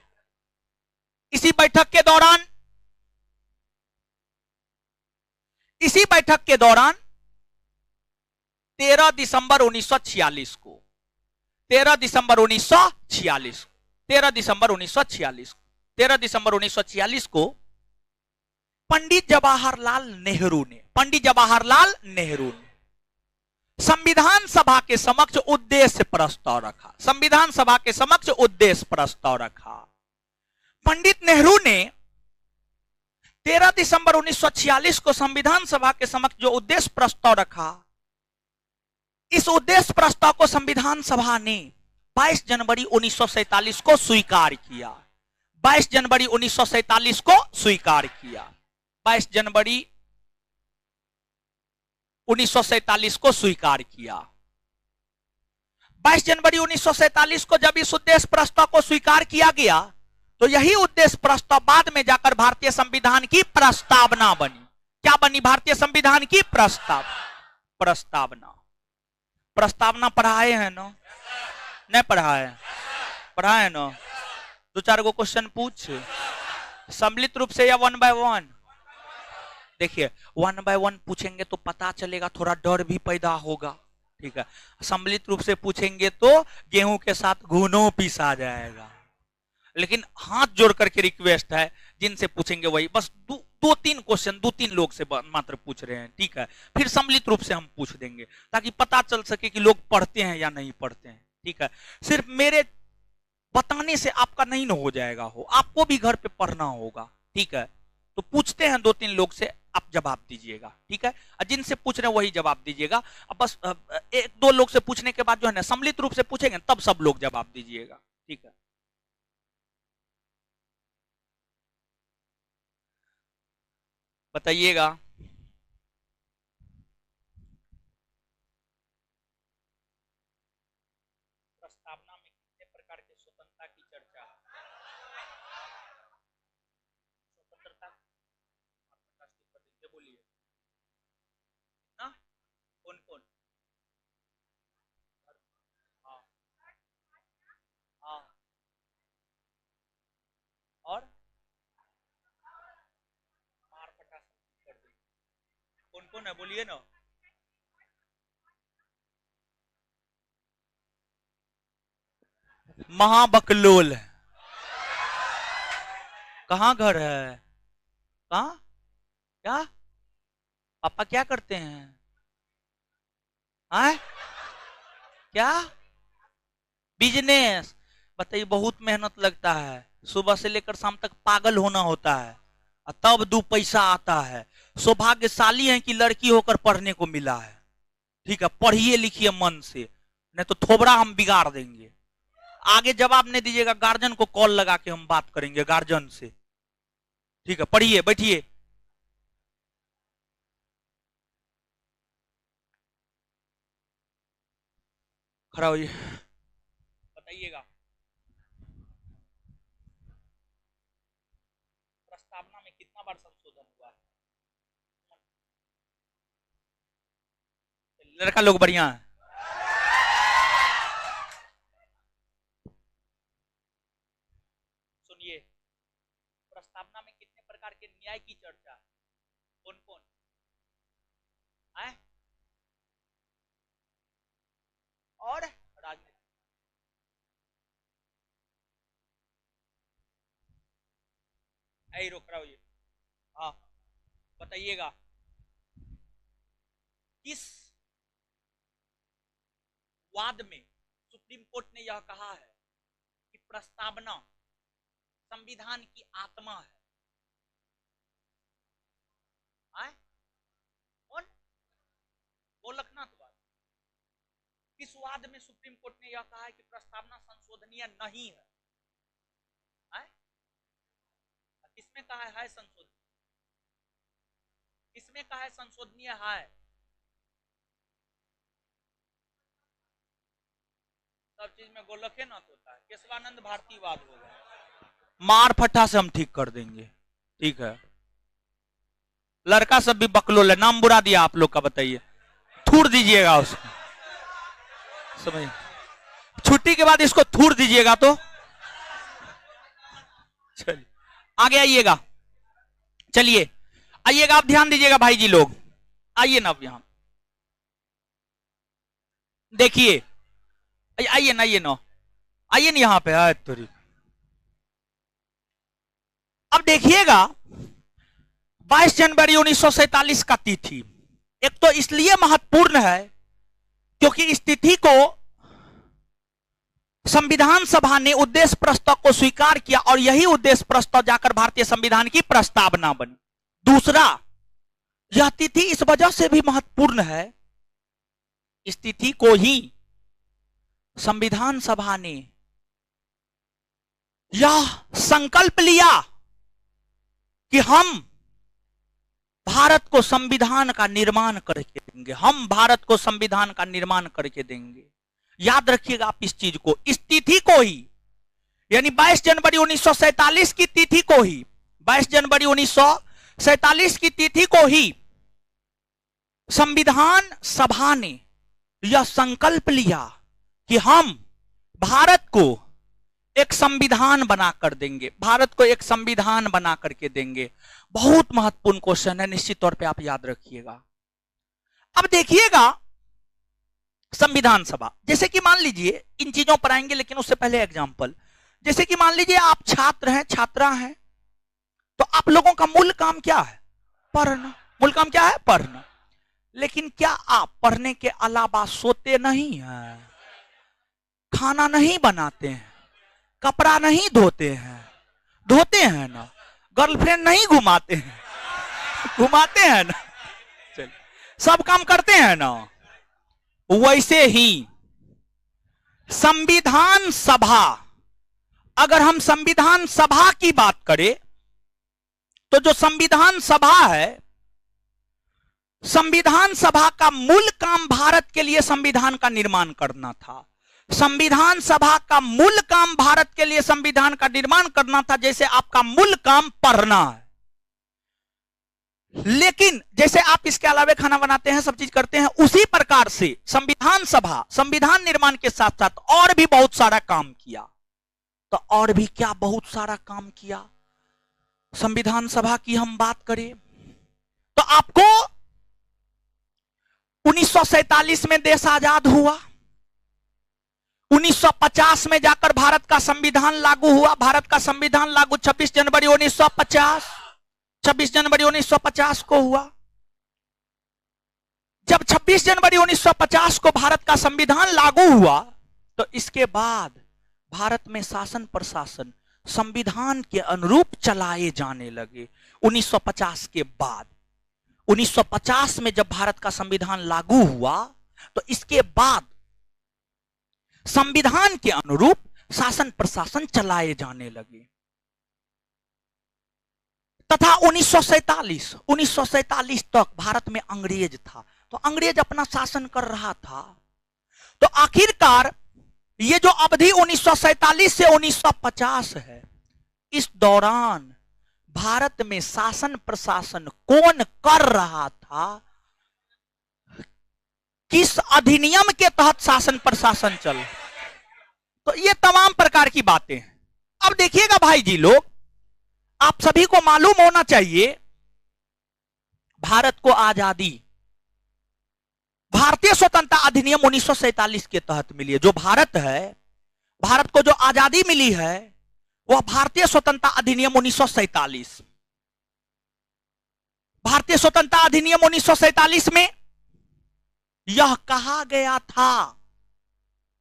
इसी बैठक के दौरान 13 दिसंबर 1946 को 13 दिसंबर 1946 को पंडित जवाहरलाल नेहरू ने संविधान सभा के समक्ष उद्देश्य प्रस्ताव रखा। संविधान सभा के समक्ष उद्देश्य प्रस्ताव रखा। पंडित नेहरू ने 13 दिसंबर 1946 को संविधान सभा के समक्ष जो उद्देश्य प्रस्ताव रखा, इस उद्देश्य प्रस्ताव को संविधान सभा ने 22 जनवरी 1947 को स्वीकार किया। 22 जनवरी 1947 को स्वीकार किया। 22 जनवरी 1947 को स्वीकार किया। 22 जनवरी 1947 को जब इस उद्देश्य प्रस्ताव को स्वीकार किया गया, तो यही उद्देश्य प्रस्ताव बाद में जाकर भारतीय संविधान की प्रस्तावना बनी। क्या बनी? भारतीय संविधान की प्रस्तावना पढ़ाए हैं ना? नहीं पढ़ाए? पढ़ाए ना? 2-4 गो क्वेश्चन पूछ, सम्मिलित रूप से या 1 by 1? देखिए 1 बाय 1 पूछेंगे तो पता चलेगा, थोड़ा डर भी पैदा होगा, ठीक है। सम्मिलित रूप से पूछेंगे तो गेहूं के साथ घुनो पीसा जाएगा। लेकिन हाथ जोड़ करके रिक्वेस्ट है, जिनसे पूछेंगे वही, बस दो तीन क्वेश्चन 2-3 लोग से मात्र पूछ रहे हैं, ठीक है। फिर सम्मिलित रूप से हम पूछ देंगे ताकि पता चल सके कि लोग पढ़ते हैं या नहीं पढ़ते हैं, ठीक है। सिर्फ मेरे बताने से आपका नहीं हो जाएगा, हो आपको भी घर पे पढ़ना होगा, ठीक है। तो पूछते हैं 2-3 लोग से, आप जवाब दीजिएगा, ठीक है। जिनसे पूछ रहे हैं वही जवाब दीजिएगा। अब बस 1-2 लोग से पूछने के बाद जो है ना सम्मिलित रूप से पूछेंगे, तब सब लोग जवाब दीजिएगा, ठीक है। बताइएगा। प्रस्तावना में कितने प्रकार के स्वतंत्रता की चर्चा है? स्वतंत्रता बोलिए ना, कौन कौन? हाँ हाँ। और मार पटा कर दी, कौन कौन है बोलिए ना। महाबकलोल। कहाँ घर है? कहाँ? क्या पापा क्या करते हैं? आए? क्या बिजनेस? बताइए, बहुत मेहनत लगता है, सुबह से लेकर शाम तक पागल होना होता है, और तब 2 पैसा आता है। सौभाग्यशाली है कि लड़की होकर पढ़ने को मिला है, ठीक है। पढ़िए लिखिए मन से, नहीं तो थोबड़ा हम बिगाड़ देंगे। आगे जवाब नहीं दीजिएगा, गार्जियन को कॉल लगा के हम बात करेंगे गार्जियन से, ठीक है। पढ़िए, बैठिए। खड़ा होइए, बताइएगा। प्रस्तावना में कितना बार संशोधन हुआ है? लड़का लोग बढ़िया है। सुनिए, प्रस्तावना में कितने प्रकार के न्याय की चर्चा है? कौन कौन है? और राजनीति। ऐ रोक रहा हूँ ये। हाँ, बताइएगा। किस वाद में सुप्रीम कोर्ट ने यह कहा है कि प्रस्तावना संविधान की आत्मा है? आए? कौन? गोलकनाथ वाद। किस वाद में सुप्रीम कोर्ट ने यह कहा है कि प्रस्तावना संशोधनीय नहीं है? आए? किसमें कहा है संशोधन? किसमें कहा है संशोधनीय है? सब चीज में गोलके नाथ होता है, केशवानंद भारतीवाद होगा। मार फट्टा से हम ठीक कर देंगे, ठीक है। लड़का सब भी बकलोल है, नाम बुरा दिया आप लोग का, बताइए। थूर दीजिएगा उसको, समझ। छुट्टी के बाद इसको थूर दीजिएगा तो। चलिए आगे आइएगा, चलिए आइएगा, आप ध्यान दीजिएगा भाई जी लोग, आइए ना अब यहां देखिए। आइए ना, आइए ना, आइए ना यहां पे। तोरी अब देखिएगा, 22 जनवरी 1947 का तिथि एक तो इसलिए महत्वपूर्ण है क्योंकि इस तिथि को संविधान सभा ने उद्देश्य प्रस्ताव को स्वीकार किया और यही उद्देश्य प्रस्ताव जाकर भारतीय संविधान की प्रस्तावना बनी। दूसरा, यह तिथि इस वजह से भी महत्वपूर्ण है, इस तिथि को ही संविधान सभा ने यह संकल्प लिया कि हम भारत को संविधान का निर्माण करके देंगे, हम भारत को संविधान का निर्माण करके देंगे। याद रखिएगा आप इस चीज को, इस तिथि को ही, यानी 22 जनवरी 1947 की तिथि को ही, 22 जनवरी 1947 की तिथि को ही संविधान सभा ने यह संकल्प लिया कि हम भारत को एक संविधान बनाकर देंगे, भारत को एक संविधान बना करके देंगे। बहुत महत्वपूर्ण क्वेश्चन है, निश्चित तौर पे आप याद रखिएगा। अब देखिएगा संविधान सभा, जैसे कि मान लीजिए, इन चीजों पर आएंगे लेकिन उससे पहले एग्जांपल, जैसे कि मान लीजिए आप छात्र हैं, छात्रा हैं, तो आप लोगों का मूल काम क्या है? पढ़ना। मूल काम क्या है? पढ़ना। लेकिन क्या आप पढ़ने के अलावा सोते नहीं हैं, खाना नहीं बनाते हैं, कपड़ा नहीं धोते हैं? धोते हैं ना। गर्लफ्रेंड नहीं घुमाते हैं, घुमाते हैं ना। चलिए, सब काम करते हैं ना। वैसे ही संविधान सभा, अगर हम संविधान सभा की बात करें तो जो संविधान सभा है, संविधान सभा का मूल काम भारत के लिए संविधान का निर्माण करना था। संविधान सभा का मूल काम भारत के लिए संविधान का निर्माण करना था, जैसे आपका मूल काम पढ़ना है। लेकिन जैसे आप इसके अलावा खाना बनाते हैं, सब चीज करते हैं, उसी प्रकार से संविधान सभा संविधान निर्माण के साथ साथ और भी बहुत सारा काम किया। तो और भी क्या बहुत सारा काम किया? संविधान सभा की हम बात करें तो आपको 1947 में देश आजाद हुआ, 1950 में जाकर भारत का संविधान लागू हुआ। भारत का संविधान लागू 26 जनवरी 1950, 26 जनवरी 1950 को हुआ। जब 26 जनवरी 1950 को भारत का संविधान लागू हुआ तो इसके बाद भारत में शासन प्रशासन संविधान के अनुरूप चलाए जाने लगे। 1950 के बाद 1950 में जब भारत का संविधान लागू हुआ तो इसके बाद संविधान के अनुरूप शासन प्रशासन चलाए जाने लगे। तथा 1947 तक भारत में अंग्रेज था, तो अंग्रेज अपना शासन कर रहा था। तो आखिरकार ये जो अवधि 1947 से 1950 है, इस दौरान भारत में शासन प्रशासन कौन कर रहा था? किस अधिनियम के तहत शासन प्रशासन चल? तो ये तमाम प्रकार की बातें हैं। अब देखिएगा भाई जी लोग, आप सभी को मालूम होना चाहिए, भारत को आजादी भारतीय स्वतंत्रता अधिनियम 1947 के तहत मिली है। जो भारत है, भारत को जो आजादी मिली है वह भारतीय स्वतंत्रता अधिनियम 1947। भारतीय स्वतंत्रता अधिनियम 1947 में यह कहा गया था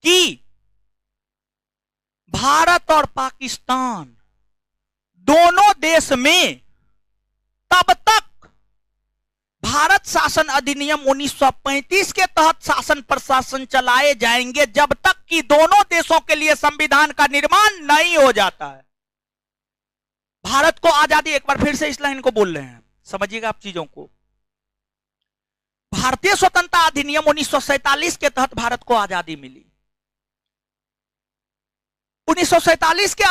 कि भारत और पाकिस्तान दोनों देश में तब तक भारत शासन अधिनियम 1935 के तहत शासन प्रशासन चलाए जाएंगे जब तक कि दोनों देशों के लिए संविधान का निर्माण नहीं हो जाता है। भारत को आजादी, एक बार फिर से इस लाइन को बोल रहे हैं, समझिएगा आप चीजों को। भारतीय स्वतंत्रता अधिनियम 1947 के तहत भारत को आजादी मिली। 1947 के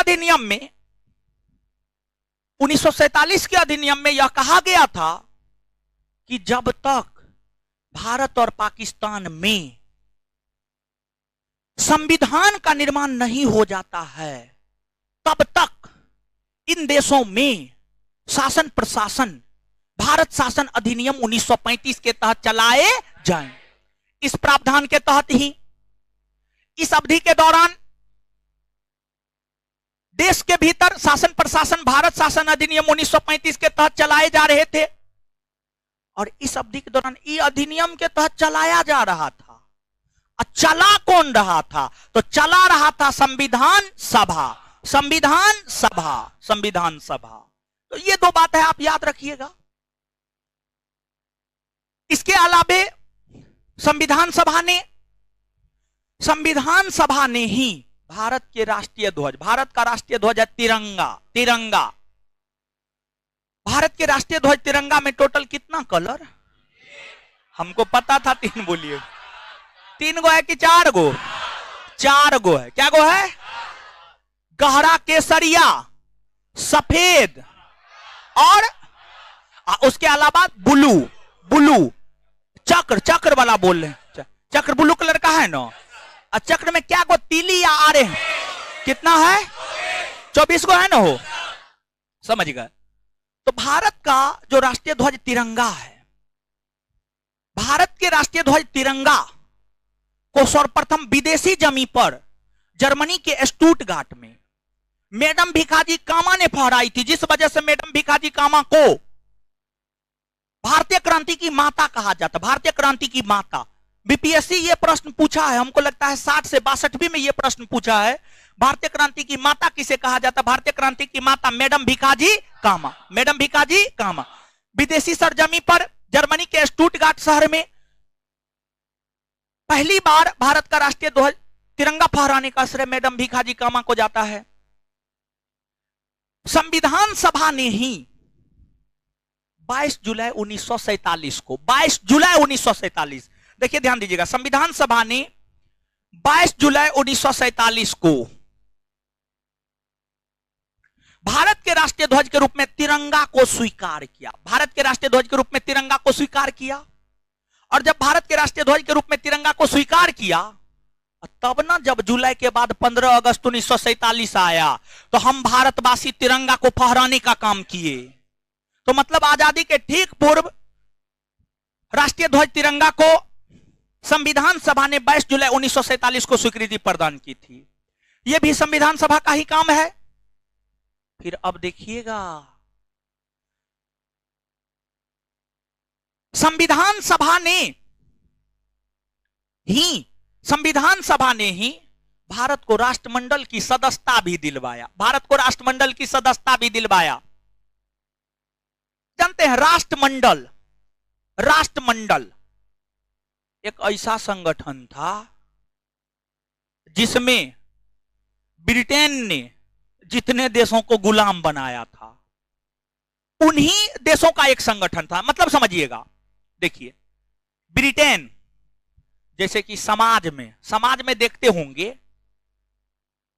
अधिनियम में यह कहा गया था कि जब तक भारत और पाकिस्तान में संविधान का निर्माण नहीं हो जाता है तब तक इन देशों में शासन प्रशासन भारत शासन अधिनियम 1935 के तहत चलाए जाएं। इस प्रावधान के तहत ही इस अवधि के दौरान देश के भीतर शासन प्रशासन भारत शासन अधिनियम 1935 के तहत चलाए जा रहे थे। और इस अवधि के दौरान ये अधिनियम के तहत चलाया जा रहा था। चला कौन रहा था? तो चला रहा था संविधान सभा, संविधान सभा, संविधान सभा। तो ये दो बात है, आप याद रखिएगा। इसके अलावे संविधान सभा ने ही भारत के राष्ट्रीय ध्वज, भारत का राष्ट्रीय ध्वज है तिरंगा। भारत के राष्ट्रीय ध्वज तिरंगा में टोटल कितना कलर? हमको पता था 3, बोलिए 3 गो है कि 4 गो? 4 गो है। क्या गो है? गहरा केसरिया, सफेद और उसके अलावा ब्लू चक्र वाला बोल रहे हैं। चक्र ब्लू कलर का है ना। और चक्र में क्या गो? तीली या आरे हैं? कितना है? 24 को है ना हो, समझ गए। तो भारत का जो राष्ट्रीय ध्वज तिरंगा है, भारत के राष्ट्रीय ध्वज तिरंगा को सर्वप्रथम विदेशी जमी पर जर्मनी के स्टुटगार्ट में मैडम भिखाजी कामा ने फहराई थी, जिस वजह से मैडम भिखाजी कामा को भारतीय क्रांति की माता कहा जाता। भारतीय क्रांति की माता, बीपीएससी ये प्रश्न पूछा है, हमको लगता है 60 से 62 में ये प्रश्न पूछा है, भारतीय क्रांति की माता किसे कहा जाता? भारतीय क्रांति की माता मैडम भिखाजी कामा, मैडम भिखाजी कामा। विदेशी सरजमी पर जर्मनी के स्टुटगार्ट शहर में पहली बार भारत का राष्ट्रीय ध्वज तिरंगा फहराने का श्रेय मैडम भिखाजी कामा को जाता है। संविधान सभा ने ही 22 जुलाई 1947 को, 22 जुलाई 1947, देखिए ध्यान दीजिएगा, संविधान सभा ने 22 जुलाई 1947 को भारत के राष्ट्रीय ध्वज के रूप में तिरंगा को स्वीकार किया। भारत के राष्ट्रीय ध्वज के रूप में तिरंगा को स्वीकार किया। और जब भारत के राष्ट्रीय ध्वज के रूप में तिरंगा को स्वीकार किया, तब ना जब जुलाई के बाद 15 अगस्त 1947 आया, तो हम भारतवासी तिरंगा को फहराने का काम किए। तो मतलब आजादी के ठीक पूर्व राष्ट्रीय ध्वज तिरंगा को संविधान सभा ने 22 जुलाई 1947 को स्वीकृति प्रदान की थी। यह भी संविधान सभा का ही काम है। फिर अब देखिएगा, संविधान सभा ने ही भारत को राष्ट्रमंडल की सदस्यता भी दिलवाया। भारत को राष्ट्रमंडल की सदस्यता भी दिलवाया। जानते हैं, राष्ट्रमंडल एक ऐसा संगठन था जिसमें ब्रिटेन ने जितने देशों को गुलाम बनाया था, उन्हीं देशों का एक संगठन था। मतलब समझिएगा, देखिए, ब्रिटेन जैसे कि समाज में देखते होंगे,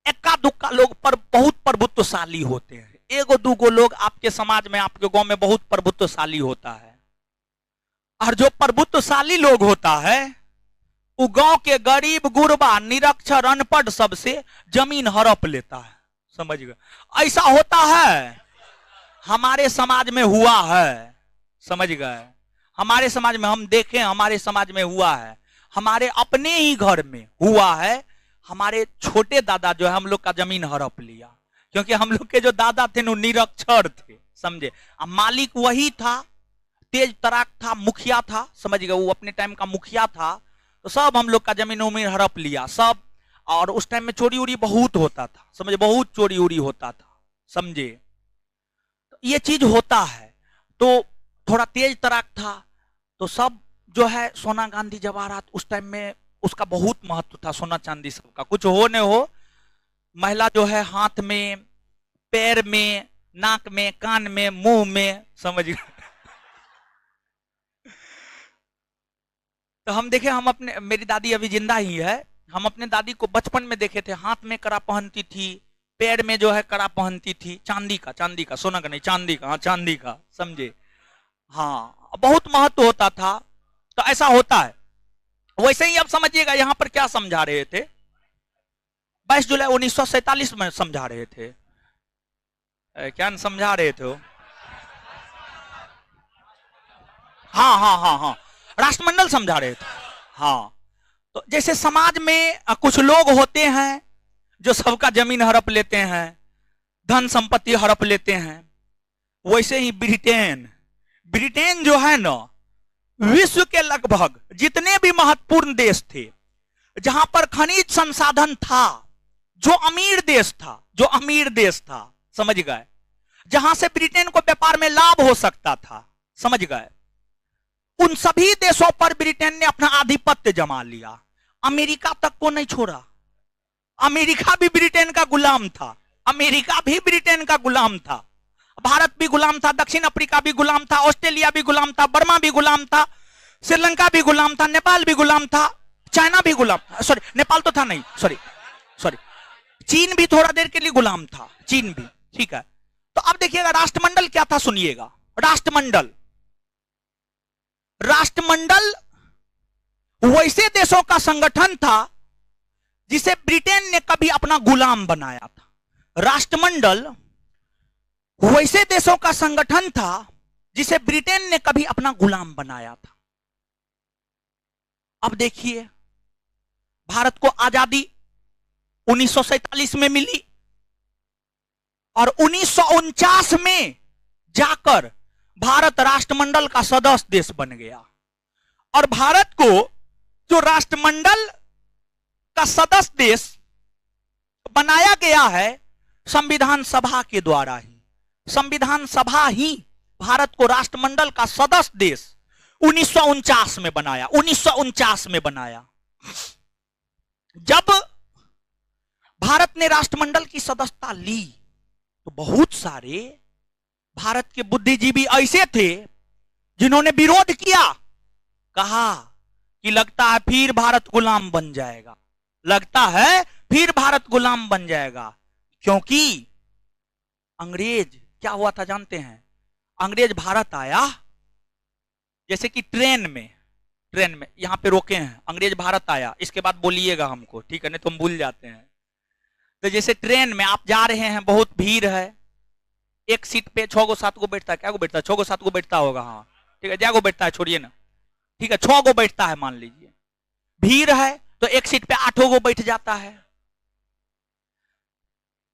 एक्का दुक्का लोग पर बहुत प्रभुत्वशाली होते हैं। एगो दूगो लोग आपके समाज में, आपके गांव में बहुत प्रभुत्वशाली होता है। और जो प्रभुत्वशाली लोग होता है, वो गांव के गरीब गुरबा निरक्षर अनपढ़ सबसे जमीन हड़प लेता है। समझ गए? ऐसा होता है, हमारे समाज में हुआ है। समझ गए? हमारे समाज में हम देखें, हमारे समाज में हुआ है, हमारे अपने ही घर में हुआ है। हमारे छोटे दादा जो है, हम लोग का जमीन हड़प लिया, क्योंकि हम लोग के जो दादा थे वो निरक्षर थे। समझे? अब मालिक वही था, तेज तराक था, मुखिया था। समझ गए? वो अपने टाइम का मुखिया था। तो सब हम लोग का जमीन उमीन हड़प लिया सब। और उस टाइम में चोरी उरी बहुत होता था। समझे? बहुत चोरी उरी होता था। समझे? तो ये चीज होता है। तो थोड़ा तेज तराक था, तो सब जो है सोना गांधी जवाहरात, उस टाइम में उसका बहुत महत्व था। सोना चांदी सबका, कुछ हो न हो, महिला जो है हाथ में, पैर में, नाक में, कान में, मुंह में। समझ गए? तो हम देखे, हम अपने, मेरी दादी अभी जिंदा ही है, हम अपने दादी को बचपन में देखे थे, हाथ में कड़ा पहनती थी, पैर में जो है कड़ा पहनती थी, चांदी का, सोना का नहीं, चांदी का। हाँ, चांदी का। समझे? हाँ, बहुत महत्व होता था। तो ऐसा होता है। वैसे ही अब समझिएगा, यहां पर क्या समझा रहे थे? 22 जुलाई 1947 में समझा रहे थे। क्या समझा रहे थे? हाँ, राष्ट्रमंडल समझा रहे थे। हाँ, तो जैसे समाज में कुछ लोग होते हैं जो सबका जमीन हड़प लेते हैं, धन संपत्ति हड़प लेते हैं, वैसे ही ब्रिटेन जो है ना, विश्व के लगभग जितने भी महत्वपूर्ण देश थे, जहां पर खनिज संसाधन था, जो अमीर देश था, समझ गए, जहां से ब्रिटेन को व्यापार में लाभ हो सकता था, समझ गए, उन सभी देशों पर ब्रिटेन ने अपना आधिपत्य जमा लिया। अमेरिका तक को नहीं छोड़ा। अमेरिका भी ब्रिटेन का गुलाम था। भारत भी गुलाम था, दक्षिण अफ्रीका भी गुलाम था, ऑस्ट्रेलिया भी गुलाम था, बर्मा भी गुलाम था, श्रीलंका भी गुलाम था, नेपाल भी गुलाम था, चाइना भी गुलाम, सॉरी नेपाल तो था नहीं, सॉरी चीन भी थोड़ा देर के लिए गुलाम था, चीन भी। ठीक है, तो अब देखिएगा राष्ट्रमंडल क्या था, सुनिएगा। राष्ट्रमंडल वैसे देशों का संगठन था जिसे ब्रिटेन ने कभी अपना गुलाम बनाया था। राष्ट्रमंडल वैसे देशों का संगठन था जिसे ब्रिटेन ने कभी अपना गुलाम बनाया था। अब देखिए, भारत को आजादी 1947 में मिली और 1949 में जाकर भारत राष्ट्रमंडल का सदस्य देश बन गया। और भारत को जो राष्ट्रमंडल का सदस्य देश बनाया गया है संविधान सभा के द्वारा ही। संविधान सभा ही भारत को राष्ट्रमंडल का सदस्य देश 1949 में बनाया। 1949 में बनाया। जब भारत ने राष्ट्रमंडल की सदस्यता ली तो बहुत सारे भारत के बुद्धिजीवी ऐसे थे जिन्होंने विरोध किया, कहा कि लगता है फिर भारत गुलाम बन जाएगा, लगता है फिर भारत गुलाम बन जाएगा। क्योंकि अंग्रेज क्या हुआ था जानते हैं? अंग्रेज भारत आया जैसे कि ट्रेन में यहां पे रोके हैं, अंग्रेज भारत आया, इसके बाद बोलिएगा हमको, ठीक है, नहीं तो हम भूल जाते हैं। तो जैसे ट्रेन में आप जा रहे हैं, बहुत भीड़ है, एक सीट पे 6 गो 7 गो बैठता है, क्या गो बैठता है? 6 गो 7 गो बैठता होगा, हाँ ठीक है, 6 गो बैठता है, छोड़िए ना, ठीक है, 6 गो बैठता है मान लीजिए। भीड़ है तो एक सीट पे 8 गो बैठ जाता है।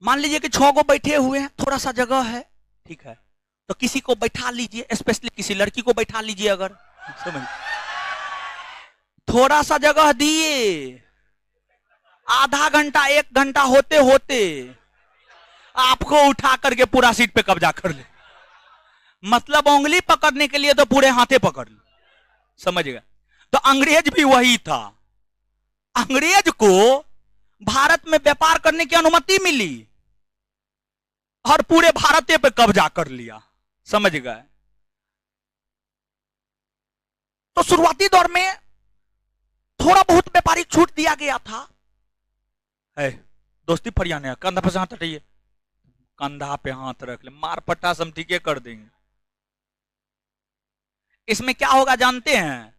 मान लीजिए कि 6 गो बैठे हुए हैं, थोड़ा सा जगह है, ठीक है, तो किसी को बैठा लीजिए, स्पेशली किसी लड़की को बैठा लीजिए। अगर समझ, थोड़ा सा जगह दिए, आधा घंटा 1 घंटा होते होते आपको उठा करके पूरा सीट पे कब्जा कर ले। मतलब उंगली पकड़ने के लिए तो पूरे हाथे पकड़ ले, समझ गए? तो अंग्रेज भी वही था। अंग्रेज को भारत में व्यापार करने की अनुमति मिली और पूरे भारत पे कब्जा कर लिया, समझ गए? तो शुरुआती दौर में थोड़ा बहुत व्यापारिक छूट दिया गया था। है दोस्ती फरियाने, कंधा पे हाथ हटाइए, कंधा पे हाथ रख ले, मार पट्टा हम ठीक कर देंगे। इसमें क्या होगा जानते हैं?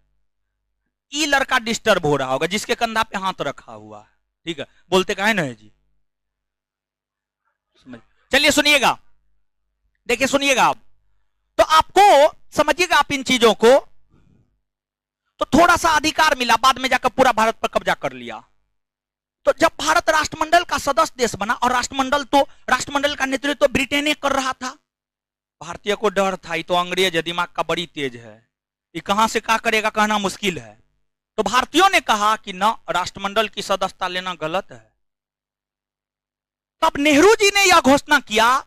ये लड़का डिस्टर्ब हो रहा होगा जिसके कंधा पे हाथ रखा हुआ है, ठीक है, बोलते कहे ना है जी, चलिए सुनिएगा, देखिए सुनिएगा आप, तो आपको समझिएगा आप इन चीजों को। तो थोड़ा सा अधिकार मिला, बाद में जाकर पूरा भारत पर कब्जा कर लिया। तो जब भारत राष्ट्रमंडल का सदस्य देश बना, और राष्ट्रमंडल का नेतृत्व तो ब्रिटेन ने कर रहा था, भारतीय को डर था, ये तो अंग्रेज है, दिमाग का बड़ी तेज है, ये कहां से क्या करेगा कहना मुश्किल है। तो भारतीयों ने कहा कि ना, राष्ट्रमंडल की सदस्यता लेना गलत है। तब नेहरू जी ने यह घोषणा किया,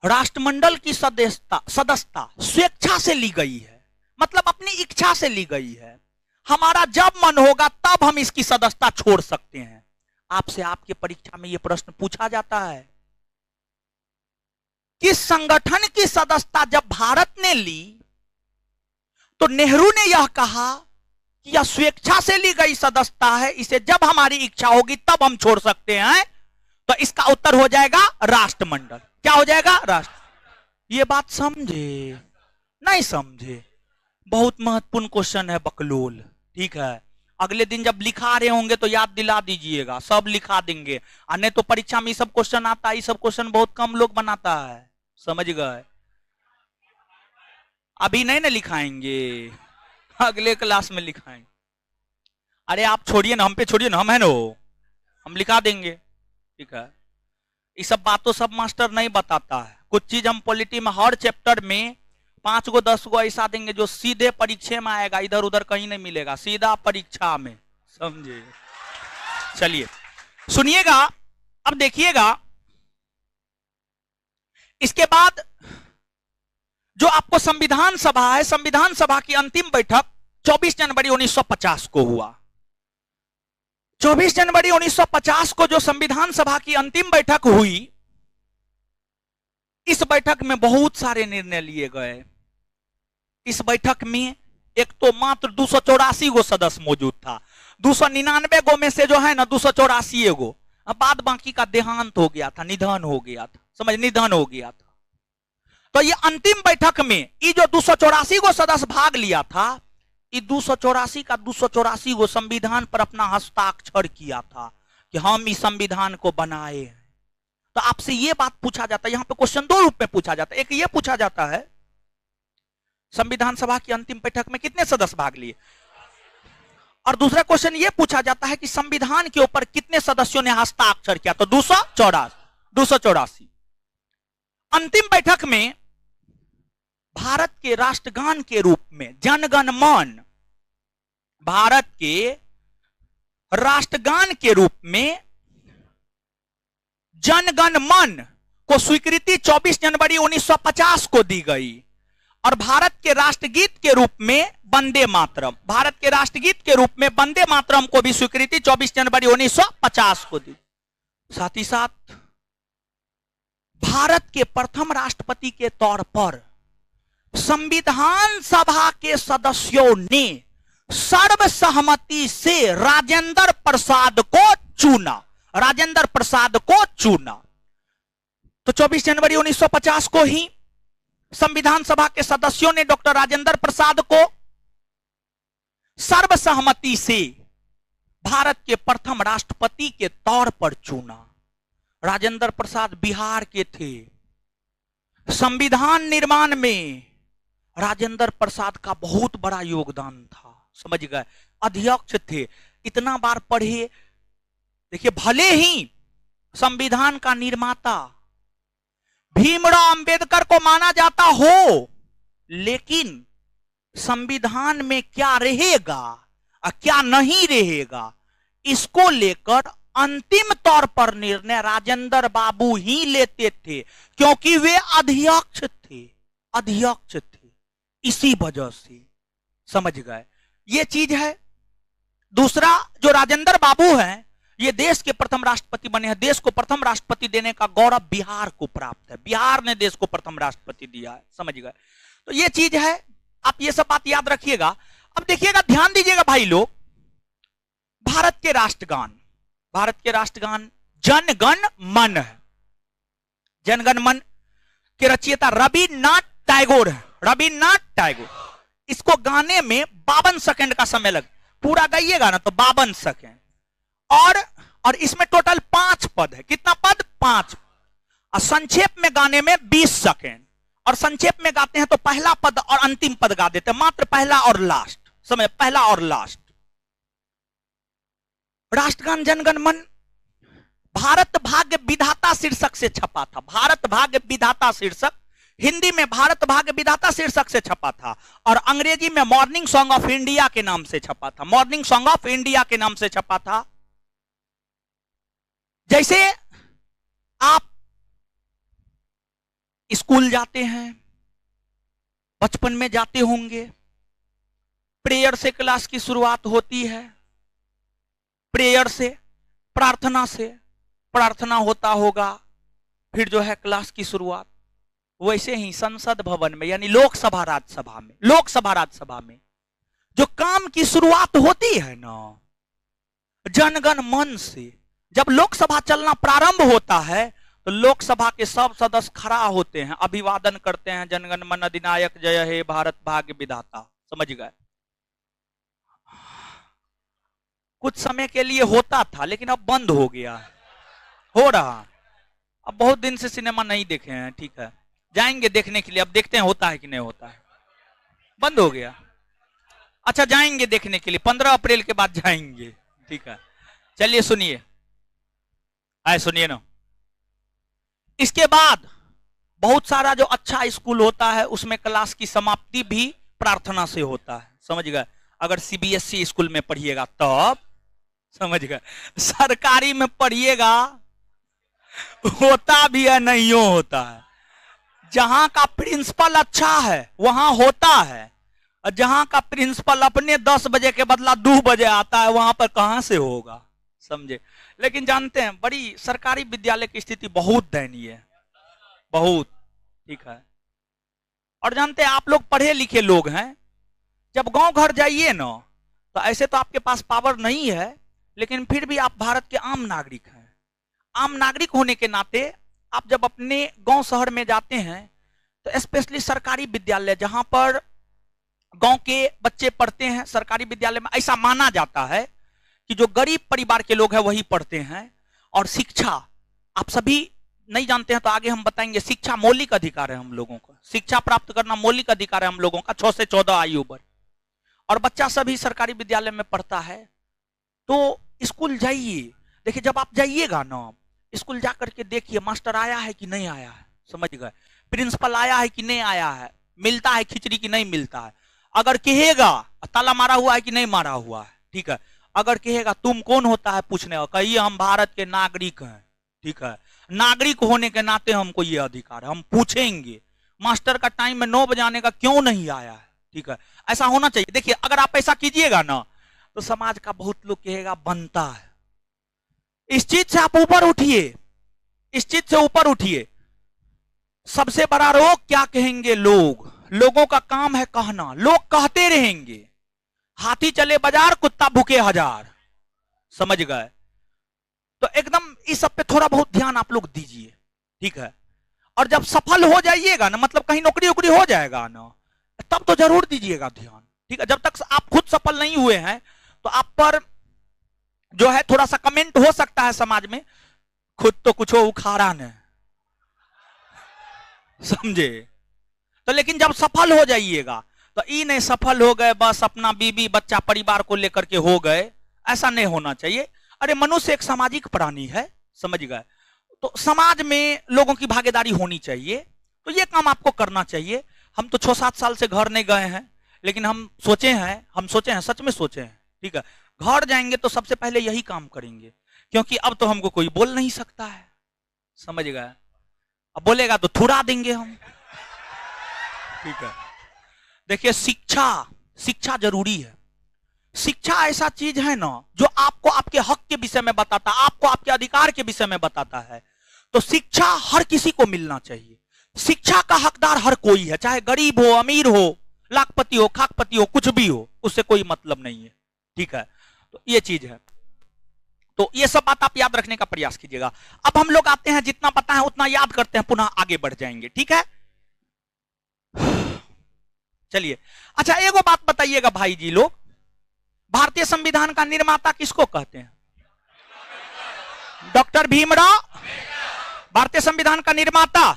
राष्ट्रमंडल की सदस्यता स्वेच्छा से ली गई है, मतलब अपनी इच्छा से ली गई है। हमारा जब मन होगा तब हम इसकी सदस्यता छोड़ सकते हैं। आपसे आपके परीक्षा में यह प्रश्न पूछा जाता है, किस संगठन की सदस्यता जब भारत ने ली तो नेहरू ने यह कहा कि यह स्वेच्छा से ली गई सदस्यता है, इसे जब हमारी इच्छा होगी तब हम छोड़ सकते हैं। तो इसका उत्तर हो जाएगा राष्ट्रमंडल। क्या हो जाएगा? राष्ट्र। ये बात समझे? नहीं समझे? बहुत महत्वपूर्ण क्वेश्चन है बकलोल, ठीक है, अगले दिन जब लिखा रहे होंगे तो याद दिला दीजिएगा, सब लिखा देंगे। नहीं तो परीक्षा में ये सब क्वेश्चन आता है, ये सब क्वेश्चन बहुत कम लोग बनाता है, समझ गए? अभी नहीं ना लिखाएंगे, अगले क्लास में लिखाएंगे। अरे आप छोड़िए ना, हम पे छोड़िए ना, हम है ना, हम लिखा देंगे, ठीक है। ये सब बातों सब मास्टर नहीं बताता है। कुछ चीज हम पॉलिटी में हर चैप्टर में 5 गो 10 गो ऐसा देंगे जो सीधे परीक्षा में आएगा, इधर उधर कहीं नहीं मिलेगा, सीधा परीक्षा में, समझे? चलिए सुनिएगा, अब देखिएगा, इसके बाद जो आपको संविधान सभा है, संविधान सभा की अंतिम बैठक 24 जनवरी 1950 को हुआ। 24 जनवरी 1950 को जो संविधान सभा की अंतिम बैठक हुई, इस बैठक में बहुत सारे निर्णय लिए गए। इस बैठक में एक तो मात्र 284 गो सदस्य मौजूद था, 299 गो में से जो है ना 284 गो, बाद बाकी का देहांत हो गया था, निधन हो गया था, समझ, निधन हो गया था। तो ये अंतिम बैठक में ये जो 284 गो सदस्य भाग लिया था, कि 284 का 284 वो संविधान पर अपना हस्ताक्षर किया था कि हम इस संविधान को बनाए हैं। तो आपसे ये बात पूछा जाता है, यहां पे क्वेश्चन दो रूप में पूछा जाता है। एक ये पूछा जाता है संविधान सभा की अंतिम बैठक में कितने सदस्य भाग लिए, और दूसरा क्वेश्चन ये पूछा जाता है कि संविधान के ऊपर कितने सदस्यों ने हस्ताक्षर किया। तो 284। अंतिम बैठक में भारत के राष्ट्रगान के रूप में जनगण मन, भारत के राष्ट्रगान के रूप में जनगण मन को स्वीकृति 24 जनवरी 1950 को दी गई, और भारत के राष्ट्रगीत के रूप में वंदे मातरम, भारत के राष्ट्रगीत के रूप में वंदे मातरम को भी स्वीकृति 24 जनवरी 1950 को दी। साथ ही साथ भारत के प्रथम राष्ट्रपति के तौर पर संविधान सभा के सदस्यों ने सर्वसहमति से राजेंद्र प्रसाद को चुना, राजेंद्र प्रसाद को चुना। तो 24 जनवरी 1950 को ही संविधान सभा के सदस्यों ने डॉक्टर राजेंद्र प्रसाद को सर्वसहमति से भारत के प्रथम राष्ट्रपति के तौर पर चुना। राजेंद्र प्रसाद बिहार के थे। संविधान निर्माण में राजेंद्र प्रसाद का बहुत बड़ा योगदान था, समझ गए, अध्यक्ष थे। इतना बार पढ़े, देखिए, भले ही संविधान का निर्माता भीमराव अंबेडकर को माना जाता हो, लेकिन संविधान में क्या रहेगा और क्या नहीं रहेगा, इसको लेकर अंतिम तौर पर निर्णय राजेंद्र बाबू ही लेते थे, क्योंकि वे अध्यक्ष थे। इसी वजह से, समझ गए, ये चीज है। दूसरा, जो राजेंद्र बाबू हैं, ये देश के प्रथम राष्ट्रपति बने हैं। देश को प्रथम राष्ट्रपति देने का गौरव बिहार को प्राप्त है। बिहार ने देश को प्रथम राष्ट्रपति दिया है, समझ गए। तो ये चीज है, आप ये सब बात याद रखिएगा। अब देखिएगा, ध्यान दीजिएगा भाई लोग, भारत के राष्ट्रगान जनगण मन है। जनगण मन के रचयिता रविन्द्रनाथ टैगोर है। रविन्द्रनाथ टैगोर, इसको गाने में 52 सेकंड का समय लग, पूरा गाइएगा ना तो 52 सेकंड, और इसमें टोटल 5 पद है। कितना पद? 5। और संक्षेप में गाने में 20 सेकंड, और संक्षेप में गाते हैं तो पहला पद और अंतिम पद गा देते हैं, मात्र पहला और लास्ट, समझ, पहला और लास्ट। राष्ट्रगान जनगण मन भारत भाग्य विधाता शीर्षक से छपा था। भारत भाग्य विधाता शीर्षक, हिंदी में भारत भाग्य विधाता शीर्षक से छपा था, और अंग्रेजी में मॉर्निंग सॉन्ग ऑफ इंडिया के नाम से छपा था। मॉर्निंग सॉन्ग ऑफ इंडिया के नाम से छपा था। जैसे आप स्कूल जाते हैं, बचपन में जाते होंगे, प्रेयर से क्लास की शुरुआत होती है। प्रेयर से, प्रार्थना होता होगा, फिर जो है क्लास की शुरुआत। वैसे ही संसद भवन में, यानी लोकसभा राज्यसभा में जो काम की शुरुआत होती है ना, जनगण मन से। जब लोकसभा चलना प्रारंभ होता है तो लोकसभा के सब सदस्य खड़ा होते हैं, अभिवादन करते हैं, जनगण मन अधिनायक जय हे भारत भाग्य विधाता, समझ गए। कुछ समय के लिए होता था, लेकिन अब बंद हो गया, हो रहा। अब बहुत दिन से सिनेमा नहीं देखे हैं, ठीक है, जाएंगे देखने के लिए, अब देखते हैं होता है कि नहीं होता है। बंद हो गया, अच्छा जाएंगे देखने के लिए, 15 अप्रैल के बाद जाएंगे, ठीक है। चलिए सुनिए, आए सुनिए ना। इसके बाद बहुत सारा जो अच्छा स्कूल होता है उसमें क्लास की समाप्ति भी प्रार्थना से होता है, समझ गए। अगर सीबीएसई स्कूल में पढ़िएगा तब, समझ गए। सरकारी में पढ़िएगा होता भी है, नहीं होता है। जहां का प्रिंसिपल अच्छा है वहां होता है, और जहां का प्रिंसिपल अपने 10 बजे के बदला 2 बजे आता है, वहां पर कहां से होगा, समझे। लेकिन जानते हैं, बड़ी सरकारी विद्यालय की स्थिति बहुत दयनीय है, बहुत, ठीक है। और जानते हैं, आप लोग पढ़े लिखे लोग हैं, जब गांव घर जाइए ना, तो ऐसे तो आपके पास पावर नहीं है, लेकिन फिर भी आप भारत के आम नागरिक हैं। आम नागरिक होने के नाते आप जब अपने गांव शहर में जाते हैं, तो स्पेशली सरकारी विद्यालय जहां पर गांव के बच्चे पढ़ते हैं सरकारी विद्यालय में, ऐसा माना जाता है कि जो गरीब परिवार के लोग हैं वही पढ़ते हैं। और शिक्षा आप सभी नहीं जानते हैं तो आगे हम बताएंगे, शिक्षा मौलिक अधिकार है हम लोगों का, शिक्षा प्राप्त करना मौलिक अधिकार है हम लोगों का 6 से 14 आयु वर्ग। और बच्चा सभी सरकारी विद्यालय में पढ़ता है। तो स्कूल जाइए, देखिए जब आप जाइएगा ना स्कूल जा करके देखिए मास्टर आया है कि नहीं आया है, समझ गए, प्रिंसिपल आया है कि नहीं आया है, मिलता है खिचड़ी कि नहीं मिलता है। अगर कहेगा ताला मारा हुआ है कि नहीं मारा हुआ है, ठीक है, अगर कहेगा तुम कौन होता है पूछने का, कहिए हम भारत के नागरिक हैं, ठीक है, नागरिक होने के नाते हमको ये अधिकार है, हम पूछेंगे मास्टर का टाइम में 9 बजे आने का क्यों नहीं आया है, ठीक है, ऐसा होना चाहिए। देखिए अगर आप ऐसा कीजिएगा ना तो समाज का बहुत लोग कहेगा बनता है। इस चीज से आप ऊपर उठिए, इस चीज से ऊपर उठिए। सबसे बड़ा रोग क्या कहेंगे लोग, लोगों का काम है कहना, लोग कहते रहेंगे, हाथी चले बाजार कुत्ता भूखे हजार, समझ गए। तो एकदम इस सब पे थोड़ा बहुत ध्यान आप लोग दीजिए, ठीक है। और जब सफल हो जाइएगा ना, मतलब कहीं नौकरी वोकरी हो जाएगा ना, तब तो जरूर दीजिएगा ध्यान, ठीक है। जब तक आप खुद सफल नहीं हुए हैं तो आप पर जो है थोड़ा सा कमेंट हो सकता है समाज में, खुद तो कुछ उखाड़ा न, समझे। तो लेकिन जब सफल हो जाइएगा तो ई नहीं सफल हो गए बस अपना बीवी बच्चा परिवार को लेकर के हो गए, ऐसा नहीं होना चाहिए। अरे मनुष्य एक सामाजिक प्राणी है, समझ गए। तो समाज में लोगों की भागीदारी होनी चाहिए, तो ये काम आपको करना चाहिए। हम तो 6-7 साल से घर नहीं गए हैं, लेकिन हम सोचे हैं सच में सोचे हैं, ठीक है, घर जाएंगे तो सबसे पहले यही काम करेंगे, क्योंकि अब तो हमको कोई बोल नहीं सकता है, समझ गए। अब बोलेगा तो थुड़ा देंगे हम, ठीक है। देखिए शिक्षा जरूरी है। शिक्षा ऐसा चीज है ना जो आपको आपके हक के विषय में बताता है, आपको आपके अधिकार के विषय में बताता है। तो शिक्षा हर किसी को मिलना चाहिए। शिक्षा का हकदार हर कोई है, चाहे गरीब हो, अमीर हो, लाखपति हो, खाकपति हो, कुछ भी हो, उससे कोई मतलब नहीं है, ठीक है। तो ये चीज है, तो ये सब बात आप याद रखने का प्रयास कीजिएगा। अब हम लोग आते हैं, जितना पता है उतना याद करते हैं, पुनः आगे बढ़ जाएंगे, ठीक है। चलिए अच्छा एगो बात बताइएगा भाई जी लोग, भारतीय संविधान का निर्माता किसको कहते हैं? डॉक्टर भीमराव। भारतीय संविधान का निर्माता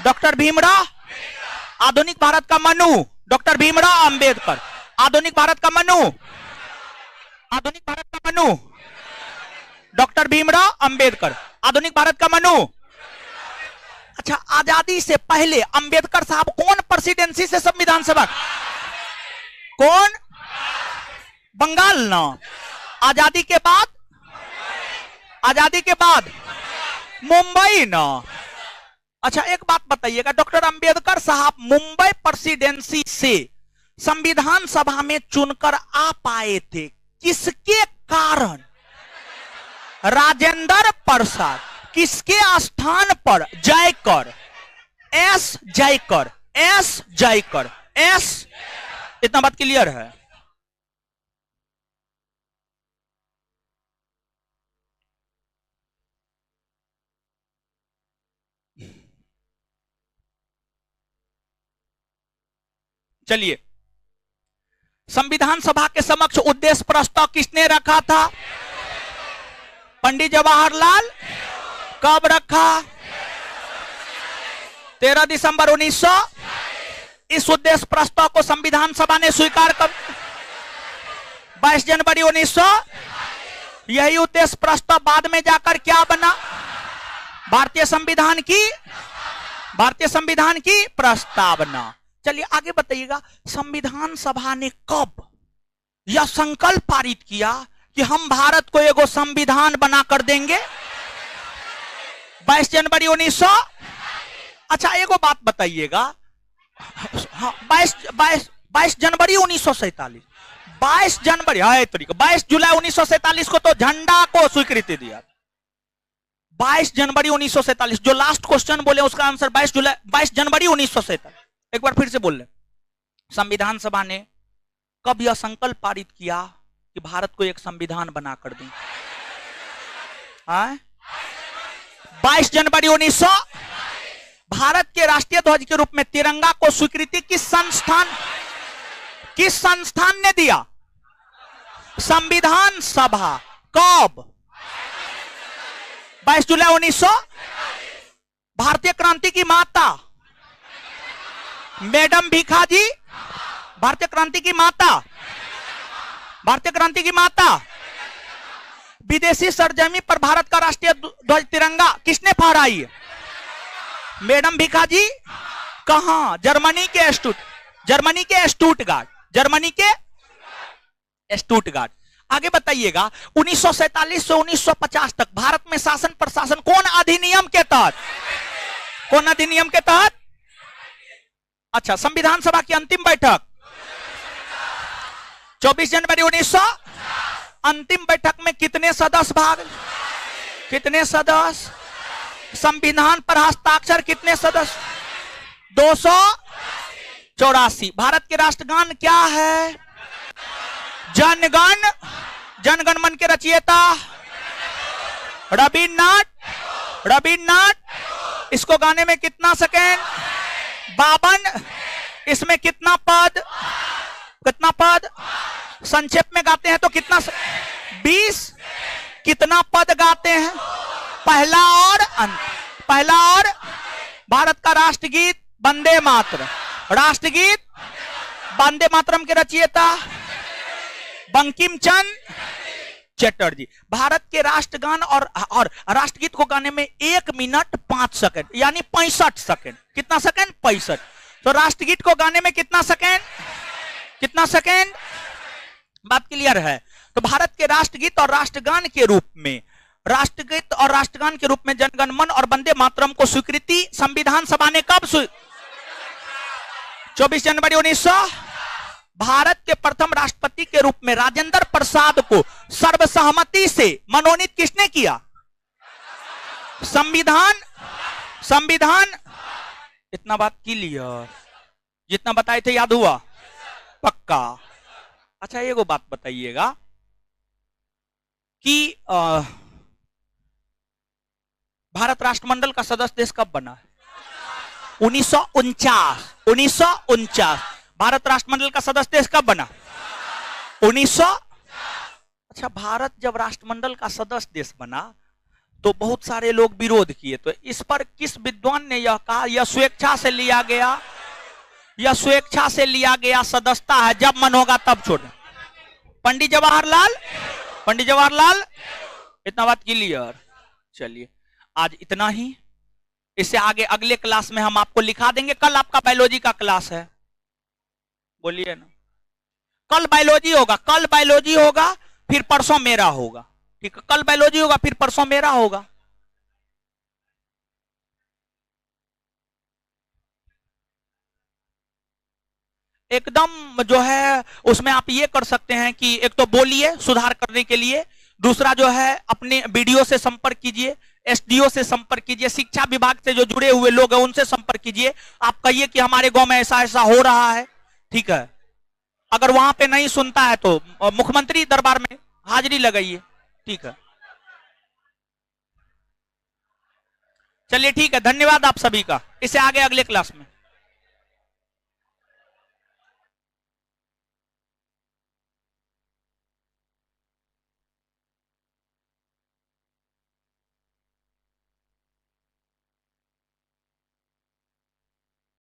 डॉक्टर भीमराव। आधुनिक भारत का मनु डॉक्टर भीमराव अंबेडकर। आधुनिक भारत का मनु, आधुनिक भारत का मनु डॉक्टर भीमराव अंबेडकर। आधुनिक भारत का मनु। अच्छा, आजादी से पहले अंबेडकर साहब कौन प्रेसिडेंसी से संविधान सभा? कौन? बंगाल ना। आजादी के बाद, आजादी के बाद मुंबई ना। अच्छा एक बात बताइएगा, डॉक्टर अंबेडकर साहब मुंबई प्रेसिडेंसी से संविधान सभा में चुनकर आ पाए थे, किसके कारण? राजेंद्र प्रसाद। किसके स्थान पर? Jayakar, S Jayakar, S Jayakar, S. इतना बात क्लियर है? चलिए, संविधान सभा के समक्ष उद्देश्य प्रस्ताव किसने रखा था? पंडित जवाहरलाल। कब रखा? 13 दिसंबर 1900। इस उद्देश्य प्रस्ताव को संविधान सभा ने स्वीकार कर 22 जनवरी 1900। यही उद्देश्य प्रस्ताव बाद में जाकर क्या बना? भारतीय संविधान की, भारतीय संविधान की प्रस्तावना। चलिए आगे बताइएगा, संविधान सभा ने कब यह संकल्प पारित किया कि हम भारत को एगो संविधान बनाकर देंगे? 22 जनवरी 1900। अच्छा एगो बात बताइएगा, हाँ 22 जनवरी 1947। 22 जनवरी 22 जुलाई 1947 को तो झंडा को स्वीकृति दिया। 22 जनवरी 1947, जो लास्ट क्वेश्चन बोले उसका आंसर 22 जनवरी 1947। एक बार फिर से बोल ले, संविधान सभा ने कब यह संकल्प पारित किया कि भारत को एक संविधान बनाकर दें? 22 जनवरी 1900। भारत के राष्ट्रीय ध्वज के रूप में तिरंगा को स्वीकृति किस संस्थान? किस संस्थान ने दिया? संविधान सभा। कब? 22 जुलाई 1900। भारतीय क्रांति की माता मैडम भिखाजी। भारतीय क्रांति की माता, भारतीय क्रांति की माता। विदेशी सरजमी पर भारत का राष्ट्रीय ध्वज तिरंगा किसने फहराई? मैडम भिखाजी। कहां? जर्मनी के स्टुटगार्ट। जर्मनी के स्टुटगार्ट। आगे बताइएगा, 1947 से 1950 तक भारत में शासन प्रशासन कौन अधिनियम के तहत? कौन अधिनियम के तहत? अच्छा, संविधान सभा की अंतिम बैठक 24 जनवरी 1900। अंतिम बैठक में कितने सदस्य भाग? कितने सदस्य? संविधान पर हस्ताक्षर कितने सदस्य? 284। भारत के राष्ट्रगान क्या है? जनगण। जनगण मन के रचयिता रवीन्द्रनाथ। इसको गाने में कितना सेकेंड? 52। इसमें कितना पद? कितना पद? संक्षेप में गाते हैं तो कितना? 20। कितना पद गाते हैं? पहला और अंत। पहला और। भारत का राष्ट्रगीत वंदे मातरम। राष्ट्रगीत वंदे मातरम के रचयिता बंकिम चंद्र चटर्जी। भारत के राष्ट्रगान और राष्ट्रगीत को गाने में 1 मिनट 5 सेकंड, यानी 65 सेकंड। कितना सेकंड? 65। तो राष्ट्रगीत को गाने में कितना सेकंड? कितना सेकंड? बात क्लियर है? तो भारत के राष्ट्रगीत और राष्ट्रगान के रूप में, राष्ट्रगीत और राष्ट्रगान के रूप में जनगण मन और वंदे मातरम को स्वीकृति संविधान सभा ने कब 24 जनवरी 1900। भारत के प्रथम राष्ट्रपति के रूप में राजेंद्र प्रसाद को सर्वसहमति से मनोनीत किसने किया? संविधान। इतना बात क्लियर? जितना बताए थे याद हुआ? पक्का। अच्छा, एगो बात बताइएगा कि भारत राष्ट्रमंडल का सदस्य देश कब बना? 1949। भारत राष्ट्रमंडल का सदस्य देश कब बना? 1900। अच्छा, भारत जब राष्ट्रमंडल का सदस्य देश बना तो बहुत सारे लोग विरोध किए, तो इस पर किस विद्वान ने यह कहा यह स्वेच्छा से लिया गया, यह स्वेच्छा से लिया गया सदस्यता है, जब मन होगा तब छोड़े? पंडित जवाहरलाल। इतना बात क्लियर? चलिए, आज इतना ही। इससे आगे अगले क्लास में हम आपको लिखा देंगे। कल आपका बायोलॉजी का क्लास है, बोलिए ना। कल बायोलॉजी होगा, फिर परसों मेरा होगा। ठीक है, कल बायोलॉजी होगा, फिर परसों मेरा होगा। एकदम जो है उसमें आप ये कर सकते हैं कि एक तो बोलिए सुधार करने के लिए, दूसरा जो है अपने वीडियो से संपर्क कीजिए, एसडीओ से संपर्क कीजिए, शिक्षा विभाग से जो जुड़े हुए लोग हैं उनसे संपर्क कीजिए। आप कहिए कि हमारे गांव में ऐसा ऐसा हो रहा है। ठीक है, अगर वहां पे नहीं सुनता है तो मुख्यमंत्री दरबार में हाजिरी लगाइए। ठीक है, चलिए ठीक है, धन्यवाद आप सभी का। इससे आगे अगले क्लास में।